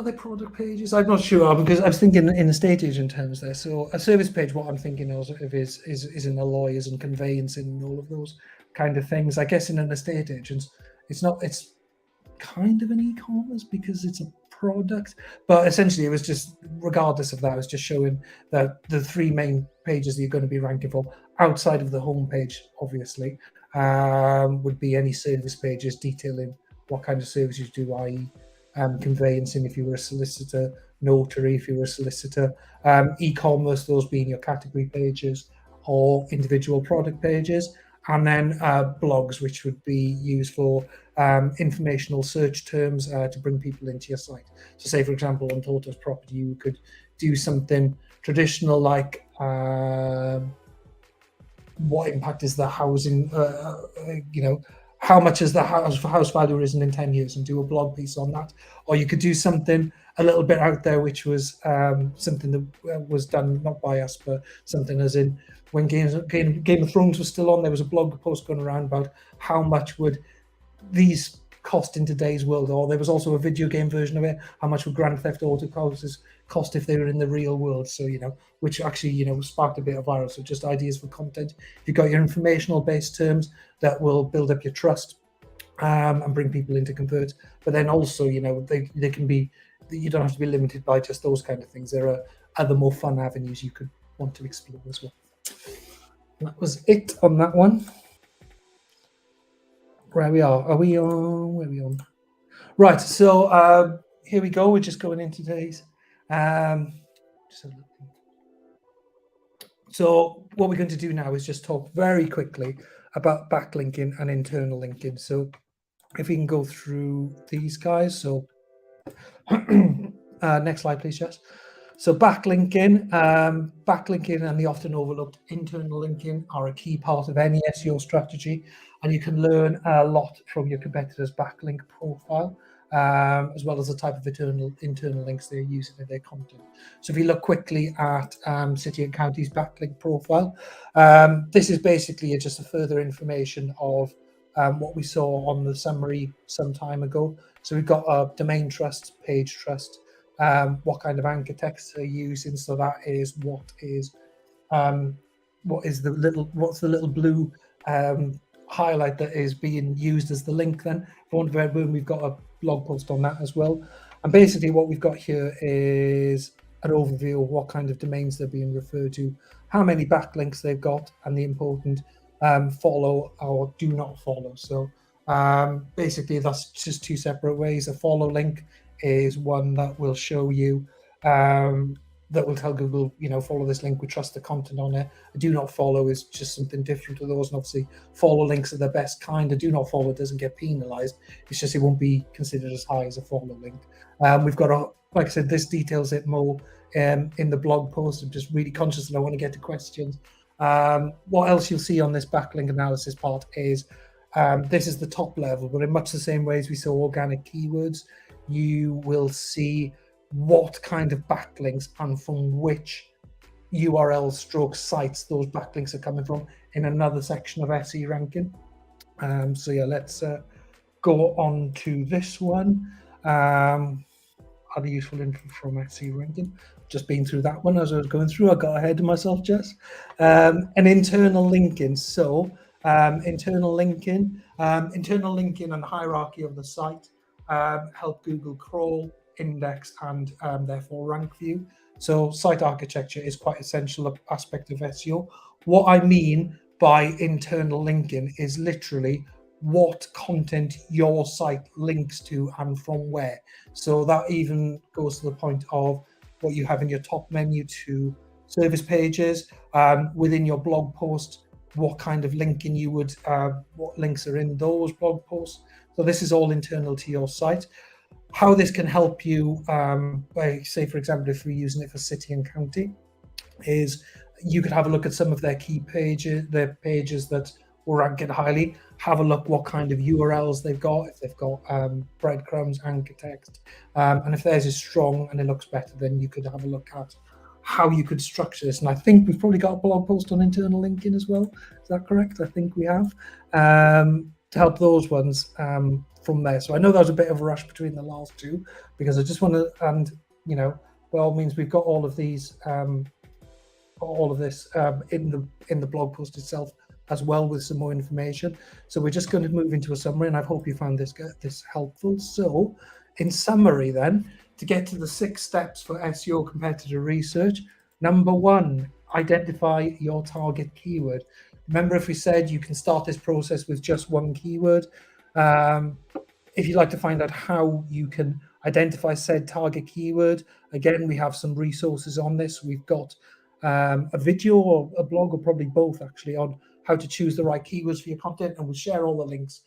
[SPEAKER 2] they product pages? I'm not sure, because I was thinking in estate agent terms there. So a service page, what I'm thinking of is in the lawyers and conveyancing and all of those kind of things. I guess in an estate agent, it's kind of an e-commerce because it's a product, but essentially it was just, regardless of that, it was just showing that the 3 main pages that you're going to be ranking for outside of the home page, obviously, would be any service pages detailing what kind of services you do, i.e. Conveyancing if you were a solicitor, notary if you were a solicitor, e-commerce, those being your category pages or individual product pages, and then blogs, which would be used for informational search terms to bring people into your site. So say, for example, on Toto's property, you could do something traditional like what impact is the housing, how much is the house value risen in 10 years, and do a blog piece on that. Or you could do something a little bit out there, which was something that was done not by us, but something as in when Game of Thrones was still on, there was a blog post going around about how much would these cost in today's world, or there was also a video game version of it, how much would Grand Theft Auto cost if they were in the real world. So, which actually, sparked a bit of viral. So just ideas for content. You've got your informational based terms that will build up your trust and bring people in to convert. But then also, they can be, you don't have to be limited by just those kind of things. There are other more fun avenues you could want to explore as well. That was it on that one. Where we are we on? Where are we on? Right, so here we go. We're just going into today's. So what we're going to do now is just talk very quickly about backlinking and internal linking. So if we can go through these guys. So next slide, please, Jess. So backlinking and the often overlooked internal linking are a key part of any SEO strategy, and you can learn a lot from your competitors' backlink profile, as well as the type of internal links they're using in their content. So if you look quickly at City and County's backlink profile, this is basically just a further information of what we saw on the summary some time ago. So we've got a domain trust, page trust, what kind of anchor text they're using. So that is what's the little blue highlight that is being used as the link. Then for Want of Edwin, we've got a blog post on that as well. And basically what we've got here is an overview of what kind of domains they're being referred to, how many backlinks they've got, and the important follow or do not follow. So basically that's just 2 separate ways. A follow link is one that will show you, that will tell Google, follow this link, we trust the content on it. A do not follow is just something different to those. And obviously follow links are the best kind. A do not follow doesn't get penalized. It's just, it won't be considered as high as a follow link. We've got like I said, this details it more in the blog post. I'm just really conscious that I want to get to questions. What else you'll see on this backlink analysis part is, this is the top level, but in much the same way as we saw organic keywords, you will see what kind of backlinks and from which URL stroke sites those backlinks are coming from in another section of SE ranking. So yeah, let's go on to this one. Other useful info from SE ranking. Just been through that one as I was going through. I got ahead of myself, Jess. And internal linking. So internal linking and hierarchy of the site help Google crawl, index, and therefore rank for you. So site architecture is quite essential aspect of SEO. What I mean by internal linking is literally what content your site links to and from where. So that even goes to the point of what you have in your top menu to service pages, within your blog post, what kind of linking you would, what links are in those blog posts. So this is all internal to your site. How this can help you, by say, for example, if we're using it for City and County, is you could have a look at some of their key pages, their pages that were ranking highly. Have a look what kind of URLs they've got, if they've got breadcrumbs, anchor text, and if theirs is strong and it looks better, then you could have a look at how you could structure this. And I think we've probably got a blog post on internal linking as well. Is that correct? I think we have, to help those ones from there. So I know there was a bit of a rush between the last two, because I just want to, and you know, by all means, we've got all of these, all of this in the blog post itself as well, with some more information. So we're just going to move into a summary, and I hope you found this helpful. So in summary then, to get to the 6 steps for SEO competitor research, number 1, identify your target keyword. Remember, if we said you can start this process with just one keyword, if you'd like to find out how you can identify said target keyword, again, we have some resources on this. We've got a video or a blog, or probably both actually, on how to choose the right keywords for your content, and we'll share all the links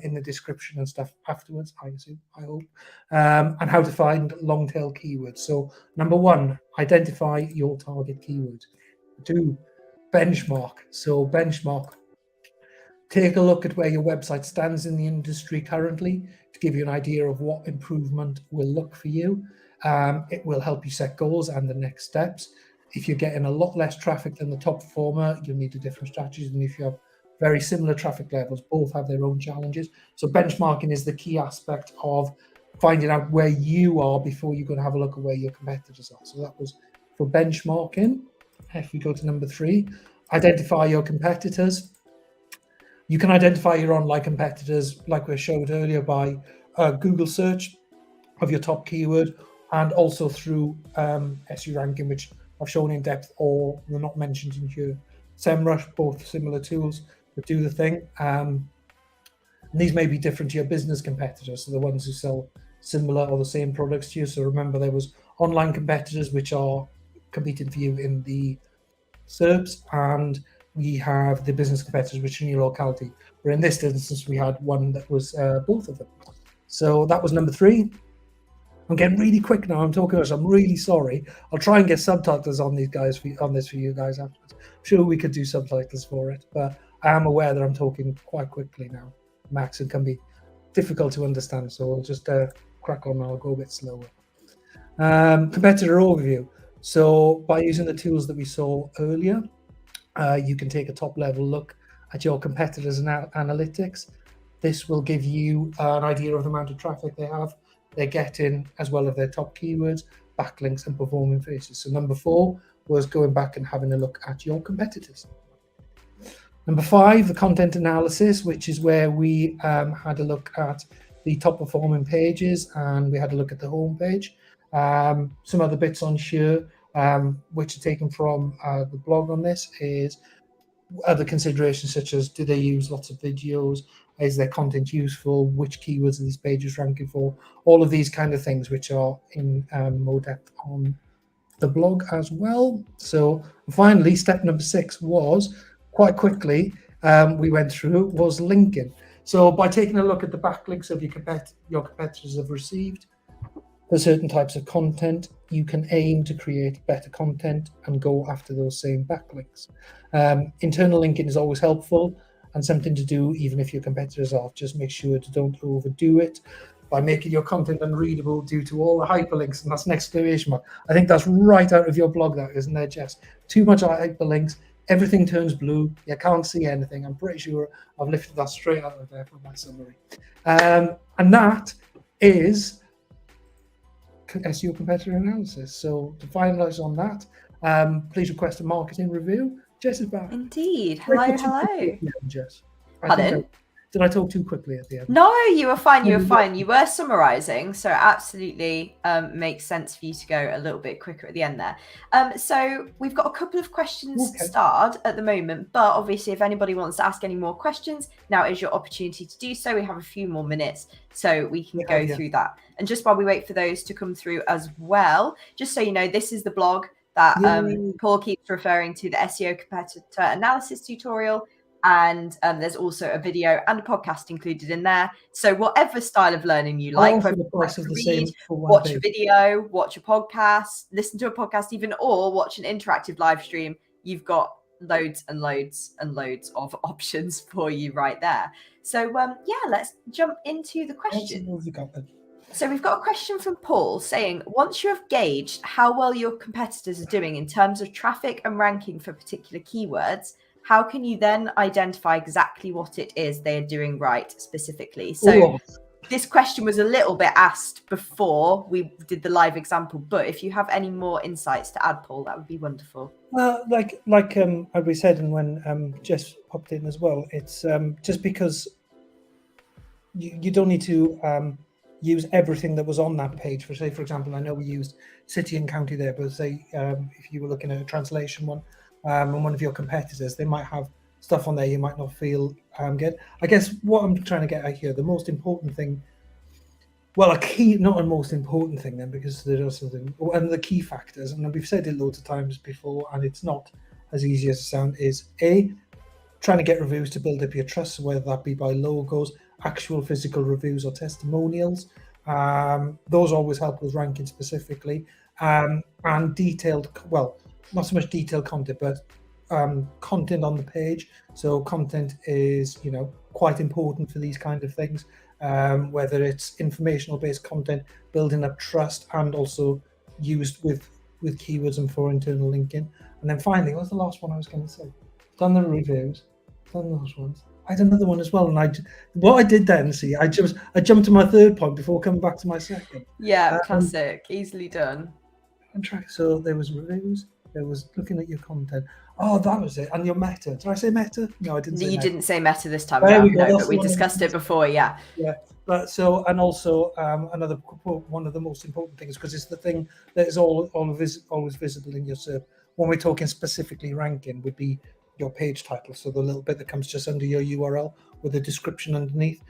[SPEAKER 2] in the description and stuff afterwards, I assume, I hope, and how to find long tail keywords. So number 1, identify your target keyword. 2, benchmark. So benchmark, take a look at where your website stands in the industry currently to give you an idea of what improvement will look for you. It will help you set goals and the next steps. If you're getting a lot less traffic than the top performer, you'll need a different strategy than if you have very similar traffic levels. Both have their own challenges. So benchmarking is the key aspect of finding out where you are before you're going to have a look at where your competitors are. So that was for benchmarking. If we go to number 3, identify your competitors. You can identify your online competitors, like we showed earlier, by Google search of your top keyword, and also through SEO ranking, which I've shown in depth, or they're not mentioned in here. SEMrush, both similar tools that do the thing. And these may be different to your business competitors, so the ones who sell similar or the same products to you. So remember, there was online competitors which are competing for you in the SERPs, and we have the business competitors which are in your locality. But in this instance, we had one that was both of them. So that was number 3. I'm getting really quick now. I'm talking, I'm really sorry. I'll try and get subtitles on these guys on this for you guys afterwards. I'm sure we could do subtitles for it, but I am aware that I'm talking quite quickly now, Max. It can be difficult to understand, so I'll just crack on. I'll go a bit slower. Competitor overview. So by using the tools that we saw earlier, you can take a top-level look at your competitors' analytics. This will give you an idea of the amount of traffic they're getting, as well as their top keywords, backlinks, and performing faces. So number 4 was going back and having a look at your competitors. Number 5, the content analysis, which is where we had a look at the top performing pages, and we had a look at the home page. Some other bits on here, which are taken from the blog on this, is other considerations such as, do they use lots of videos? Is their content useful? Which keywords are these pages ranking for? All of these kind of things, which are in more depth on the blog as well. So finally, step number 6 was, quite quickly, we went through, was linking. So by taking a look at the backlinks of your competitors have received for certain types of content, you can aim to create better content and go after those same backlinks. Internal linking is always helpful and something to do even if your competitors are. Just make sure to don't overdo it by making your content unreadable due to all the hyperlinks, and that's an exclamation mark. I think that's right out of your blog, that, isn't there, Jess? Too much hyperlinks, everything turns blue, you can't see anything. I'm pretty sure I've lifted that straight out of there from my summary. And that is SEO competitor analysis. So to finalize on that, please request a marketing review. Jess is back.
[SPEAKER 1] Indeed. Hello.
[SPEAKER 2] Jess.
[SPEAKER 1] Pardon?
[SPEAKER 2] Did I talk too quickly at the end?
[SPEAKER 1] No, you were fine. You were fine. You were summarizing, so absolutely makes sense for you to go a little bit quicker at the end there. So we've got a couple of questions starred at the moment, but obviously if anybody wants to ask any more questions, now is your opportunity to do so. We have a few more minutes so we can go through that. And just while we wait for those to come through as well, just so you know, this is the blog that Paul keeps referring to, the SEO competitor analysis tutorial. And there's also a video and a podcast included in there. So whatever style of learning you like, whether you like to read, watch a video, watch a podcast, listen to a podcast even, or watch an interactive live stream, you've got loads and loads and loads of options for you right there. So yeah, let's jump into the question. So we've got a question from Paul saying, once you have gauged how well your competitors are doing in terms of traffic and ranking for particular keywords, how can you then identify exactly what it is they are doing right specifically? So this question was a little bit asked before we did the live example, but if you have any more insights to add, Paul, that would be wonderful.
[SPEAKER 2] Like we said, and when Jess popped in as well, it's just because you don't need to use everything that was on that page. For say, for example, I know we used city and county there, but say if you were looking at a translation one, and one of your competitors, they might have stuff on there you might not feel good. I guess what I'm trying to get at here, the most important thing, well, not a most important thing then, because there's also the key factors, and we've said it loads of times before, and it's not as easy as it sounds, is A, trying to get reviews to build up your trust, whether that be by logos, actual physical reviews, or testimonials. Those always help with ranking specifically, and detailed, well, not so much detailed content, but content on the page. So content is, quite important for these kind of things, whether it's informational based content, building up trust, and also used with keywords and for internal linking. And then finally, what's the last one I was going to say? Done the reviews, done those ones. I had another one as well, and what I did then, I jumped to my third point before coming back to my second.
[SPEAKER 1] Yeah, classic, easily done.
[SPEAKER 2] So there was reviews, there was looking at your content. Oh, that was it. And your meta. Did I say meta? No, I didn't say
[SPEAKER 1] You didn't say meta this time
[SPEAKER 2] there
[SPEAKER 1] around,
[SPEAKER 2] we go.
[SPEAKER 1] no, but we discussed it before, yeah.
[SPEAKER 2] Yeah, but so, and also another one of the most important things, because it's the thing that is always visible in your SERP. When we're talking specifically ranking, would be your page title, so the little bit that comes just under your URL with a description underneath.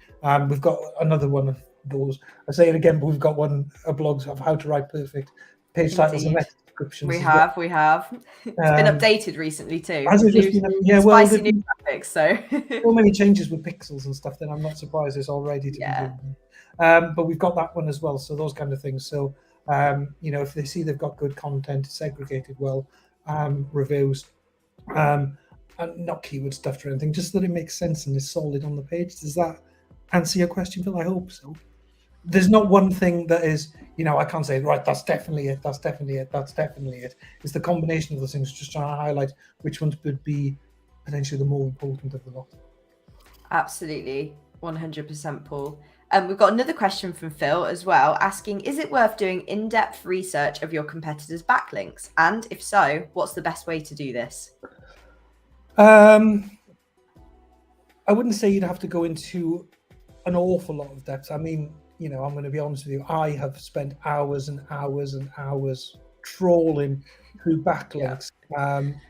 [SPEAKER 2] We've got another one of those. I say it again, but we've got a blog of how to write perfect page titles and meta descriptions.
[SPEAKER 1] We have. It's been updated recently too.
[SPEAKER 2] As it just,
[SPEAKER 1] spicy new graphics.
[SPEAKER 2] So many changes with pixels and stuff. Then I'm not surprised it's all ready to be done. But we've got that one as well. So those kind of things. So if they see they've got good content, segregated well, reviews, and not keyword stuff or anything, just that it makes sense and is solid on the page. Does that answer your question, Phil? I hope so. There's not one thing that is, I can't say, right, that's definitely it, that's definitely it, that's definitely it. It's the combination of those things, just trying to highlight which ones would be potentially the more important of the lot.
[SPEAKER 1] Absolutely, 100%, Paul. We've got another question from Phil as well, asking, is it worth doing in-depth research of your competitors' backlinks? And if so, what's the best way to do this?
[SPEAKER 2] I wouldn't say you'd have to go into an awful lot of depth. I mean, I'm going to be honest with you, I have spent hours and hours and hours trawling through backlinks.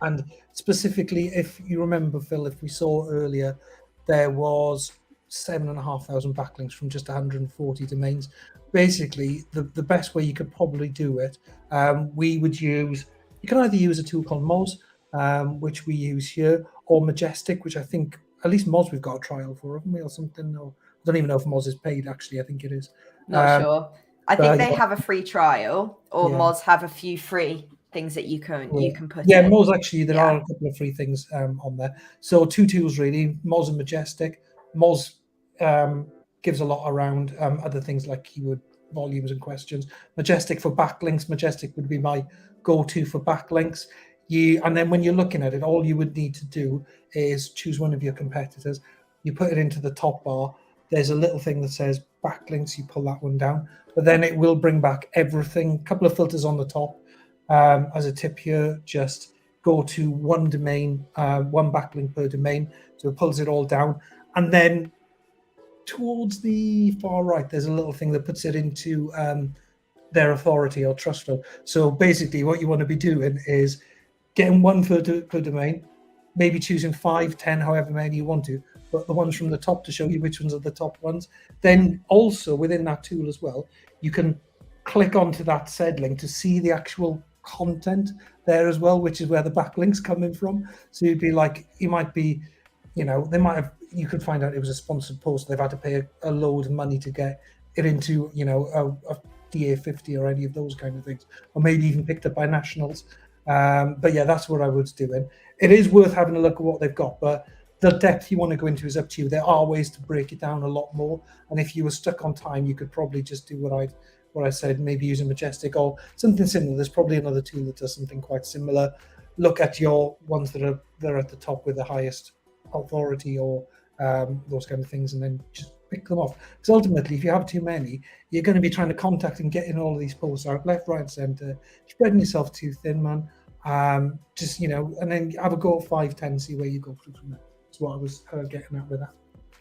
[SPEAKER 2] And specifically, if you remember, Phil, if we saw earlier, there was 7,500 backlinks from just 140 domains. Basically, the best way you could probably do it, you can either use a tool called Moz, which we use here, or Majestic, which I think, at least Moz we've got a trial for, haven't we, or something? No, I don't even know if Moz is paid, actually. I think it is.
[SPEAKER 1] Not sure. I think they have a free trial, or Moz have a few free things that you can put in.
[SPEAKER 2] Yeah, Moz, actually, there are a couple of free things on there. So two tools, really, Moz and Majestic. Moz gives a lot around other things like keyword volumes and questions. Majestic for backlinks. Majestic would be my go-to for backlinks. And then when you're looking at it, all you would need to do is choose one of your competitors. You put it into the top bar. There's a little thing that says backlinks. You pull that one down, but then it will bring back everything. A couple of filters on the top. As a tip here, just go to one domain, one backlink per domain. So it pulls it all down. And then towards the far right, there's a little thing that puts it into their authority or trust flow. So basically what you want to be doing is getting one per domain, maybe choosing 5, 10, however many you want to, but the ones from the top to show you which ones are the top ones. Then also within that tool as well, you can click onto that said link to see the actual content there as well, which is where the backlinks coming from. So you'd be like, you might be, you could find out it was a sponsored post. They've had to pay a load of money to get it into, a DA50 or any of those kind of things, or maybe even picked up by nationals. But yeah, that's what I was doing. It is worth having a look at what they've got, but the depth you want to go into is up to you. There are ways to break it down a lot more, and if you were stuck on time, you could probably just do what I said, maybe use a Majestic or something similar. There's probably another tool that does something quite similar. Look at your ones that are at the top with the highest authority or those kind of things, and then just pick them off. Because ultimately, if you have too many, you're going to be trying to contact and get in all of these posts out left, right, center, spreading yourself too thin, man. Just, and then have a go at 5, 10, see where you go through from there. That's what I was getting at with that.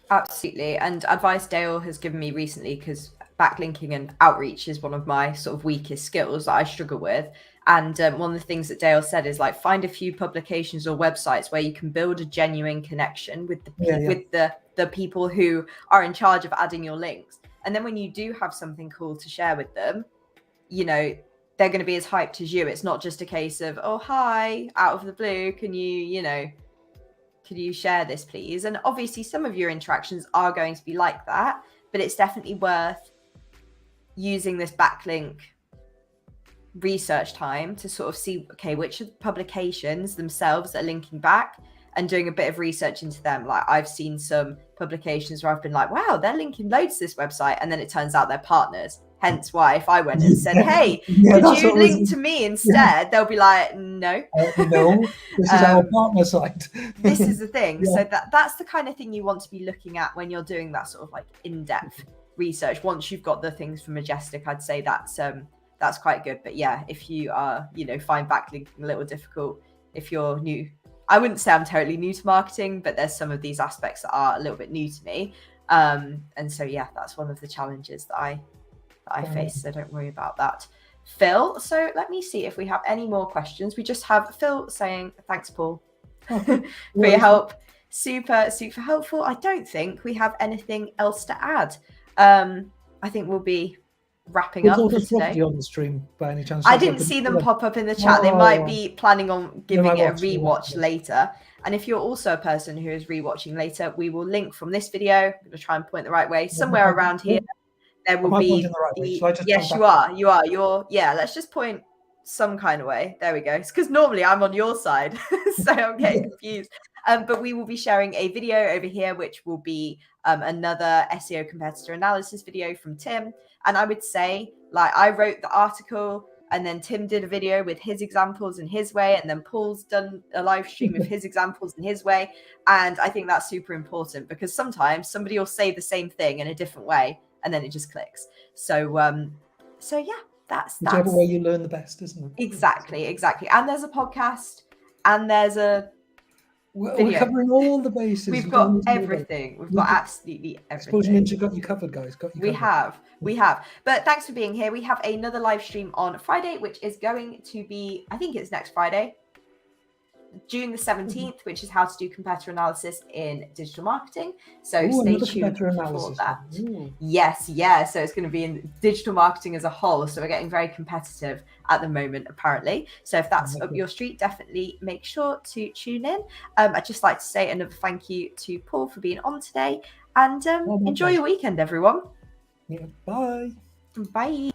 [SPEAKER 1] Absolutely. And advice Dale has given me recently, because backlinking and outreach is one of my sort of weakest skills that I struggle with. And one of the things that Dale said is like, find a few publications or websites where you can build a genuine connection with the people who are in charge of adding your links. And then when you do have something cool to share with them, they're going to be as hyped as you. It's not just a case of, oh, hi, out of the blue, can you share this, please? And obviously some of your interactions are going to be like that, but it's definitely worth using this backlink research time to sort of see, okay, which of the publications themselves are linking back, and doing a bit of research into them. Like, I've seen some publications where I've been like, wow, they're linking loads to this website, and then it turns out they're partners. Hence why if I went and said, hey, could you link to me instead, they'll be like, no.
[SPEAKER 2] No, this is our partner site.
[SPEAKER 1] This is the thing. So that's the kind of thing you want to be looking at when you're doing that sort of like in-depth research. Once you've got the things from Majestic, I'd say that's quite good. But yeah, if you are, find backlinking a little difficult, if you're new, I wouldn't say I'm totally new to marketing, but there's some of these aspects that are a little bit new to me. And so, yeah, that's one of the challenges that I face. So don't worry about that, Phil. So let me see if we have any more questions. We just have Phil saying, thanks, Paul, for your help. Super, super helpful. I don't think we have anything else to add. I think we'll be wrapping up for today.
[SPEAKER 2] On the stream by any chance?
[SPEAKER 1] I didn't see them pop up in the chat. They might be planning on giving it a rewatch later. And if you're also a person who is rewatching later, we will link from this video. I'm going to try and point the right way. Somewhere around here, there will be. Yes, you are. You're. Let's just point some kind of way. There we go. It's because normally I'm on your side, so I'm getting confused. But we will be sharing a video over here, which will be another SEO competitor analysis video from Tim. And I would say, like, I wrote the article, and then Tim did a video with his examples in his way, and then Paul's done a live stream of his examples in his way. And I think that's super important, because sometimes somebody will say the same thing in a different way, and then it just clicks. So yeah, that's
[SPEAKER 2] whichever way you learn the best, isn't it?
[SPEAKER 1] Exactly. And there's a podcast, and there's a
[SPEAKER 2] We're covering all the bases.
[SPEAKER 1] We've got everything. We've got absolutely everything.
[SPEAKER 2] Suppose Ninja got you covered, guys.
[SPEAKER 1] We have. But thanks for being here. We have another live stream on Friday, which is going to be, I think it's next Friday, June the 17th, which is how to do competitor analysis in digital marketing. So stay tuned for that. Yes. So it's going to be in digital marketing as a whole. So we're getting very competitive at the moment, apparently. So if that's up your street, definitely make sure to tune in. I'd just like to say another thank you to Paul for being on today, and enjoy your weekend, everyone.
[SPEAKER 2] Yeah, bye.
[SPEAKER 1] Bye.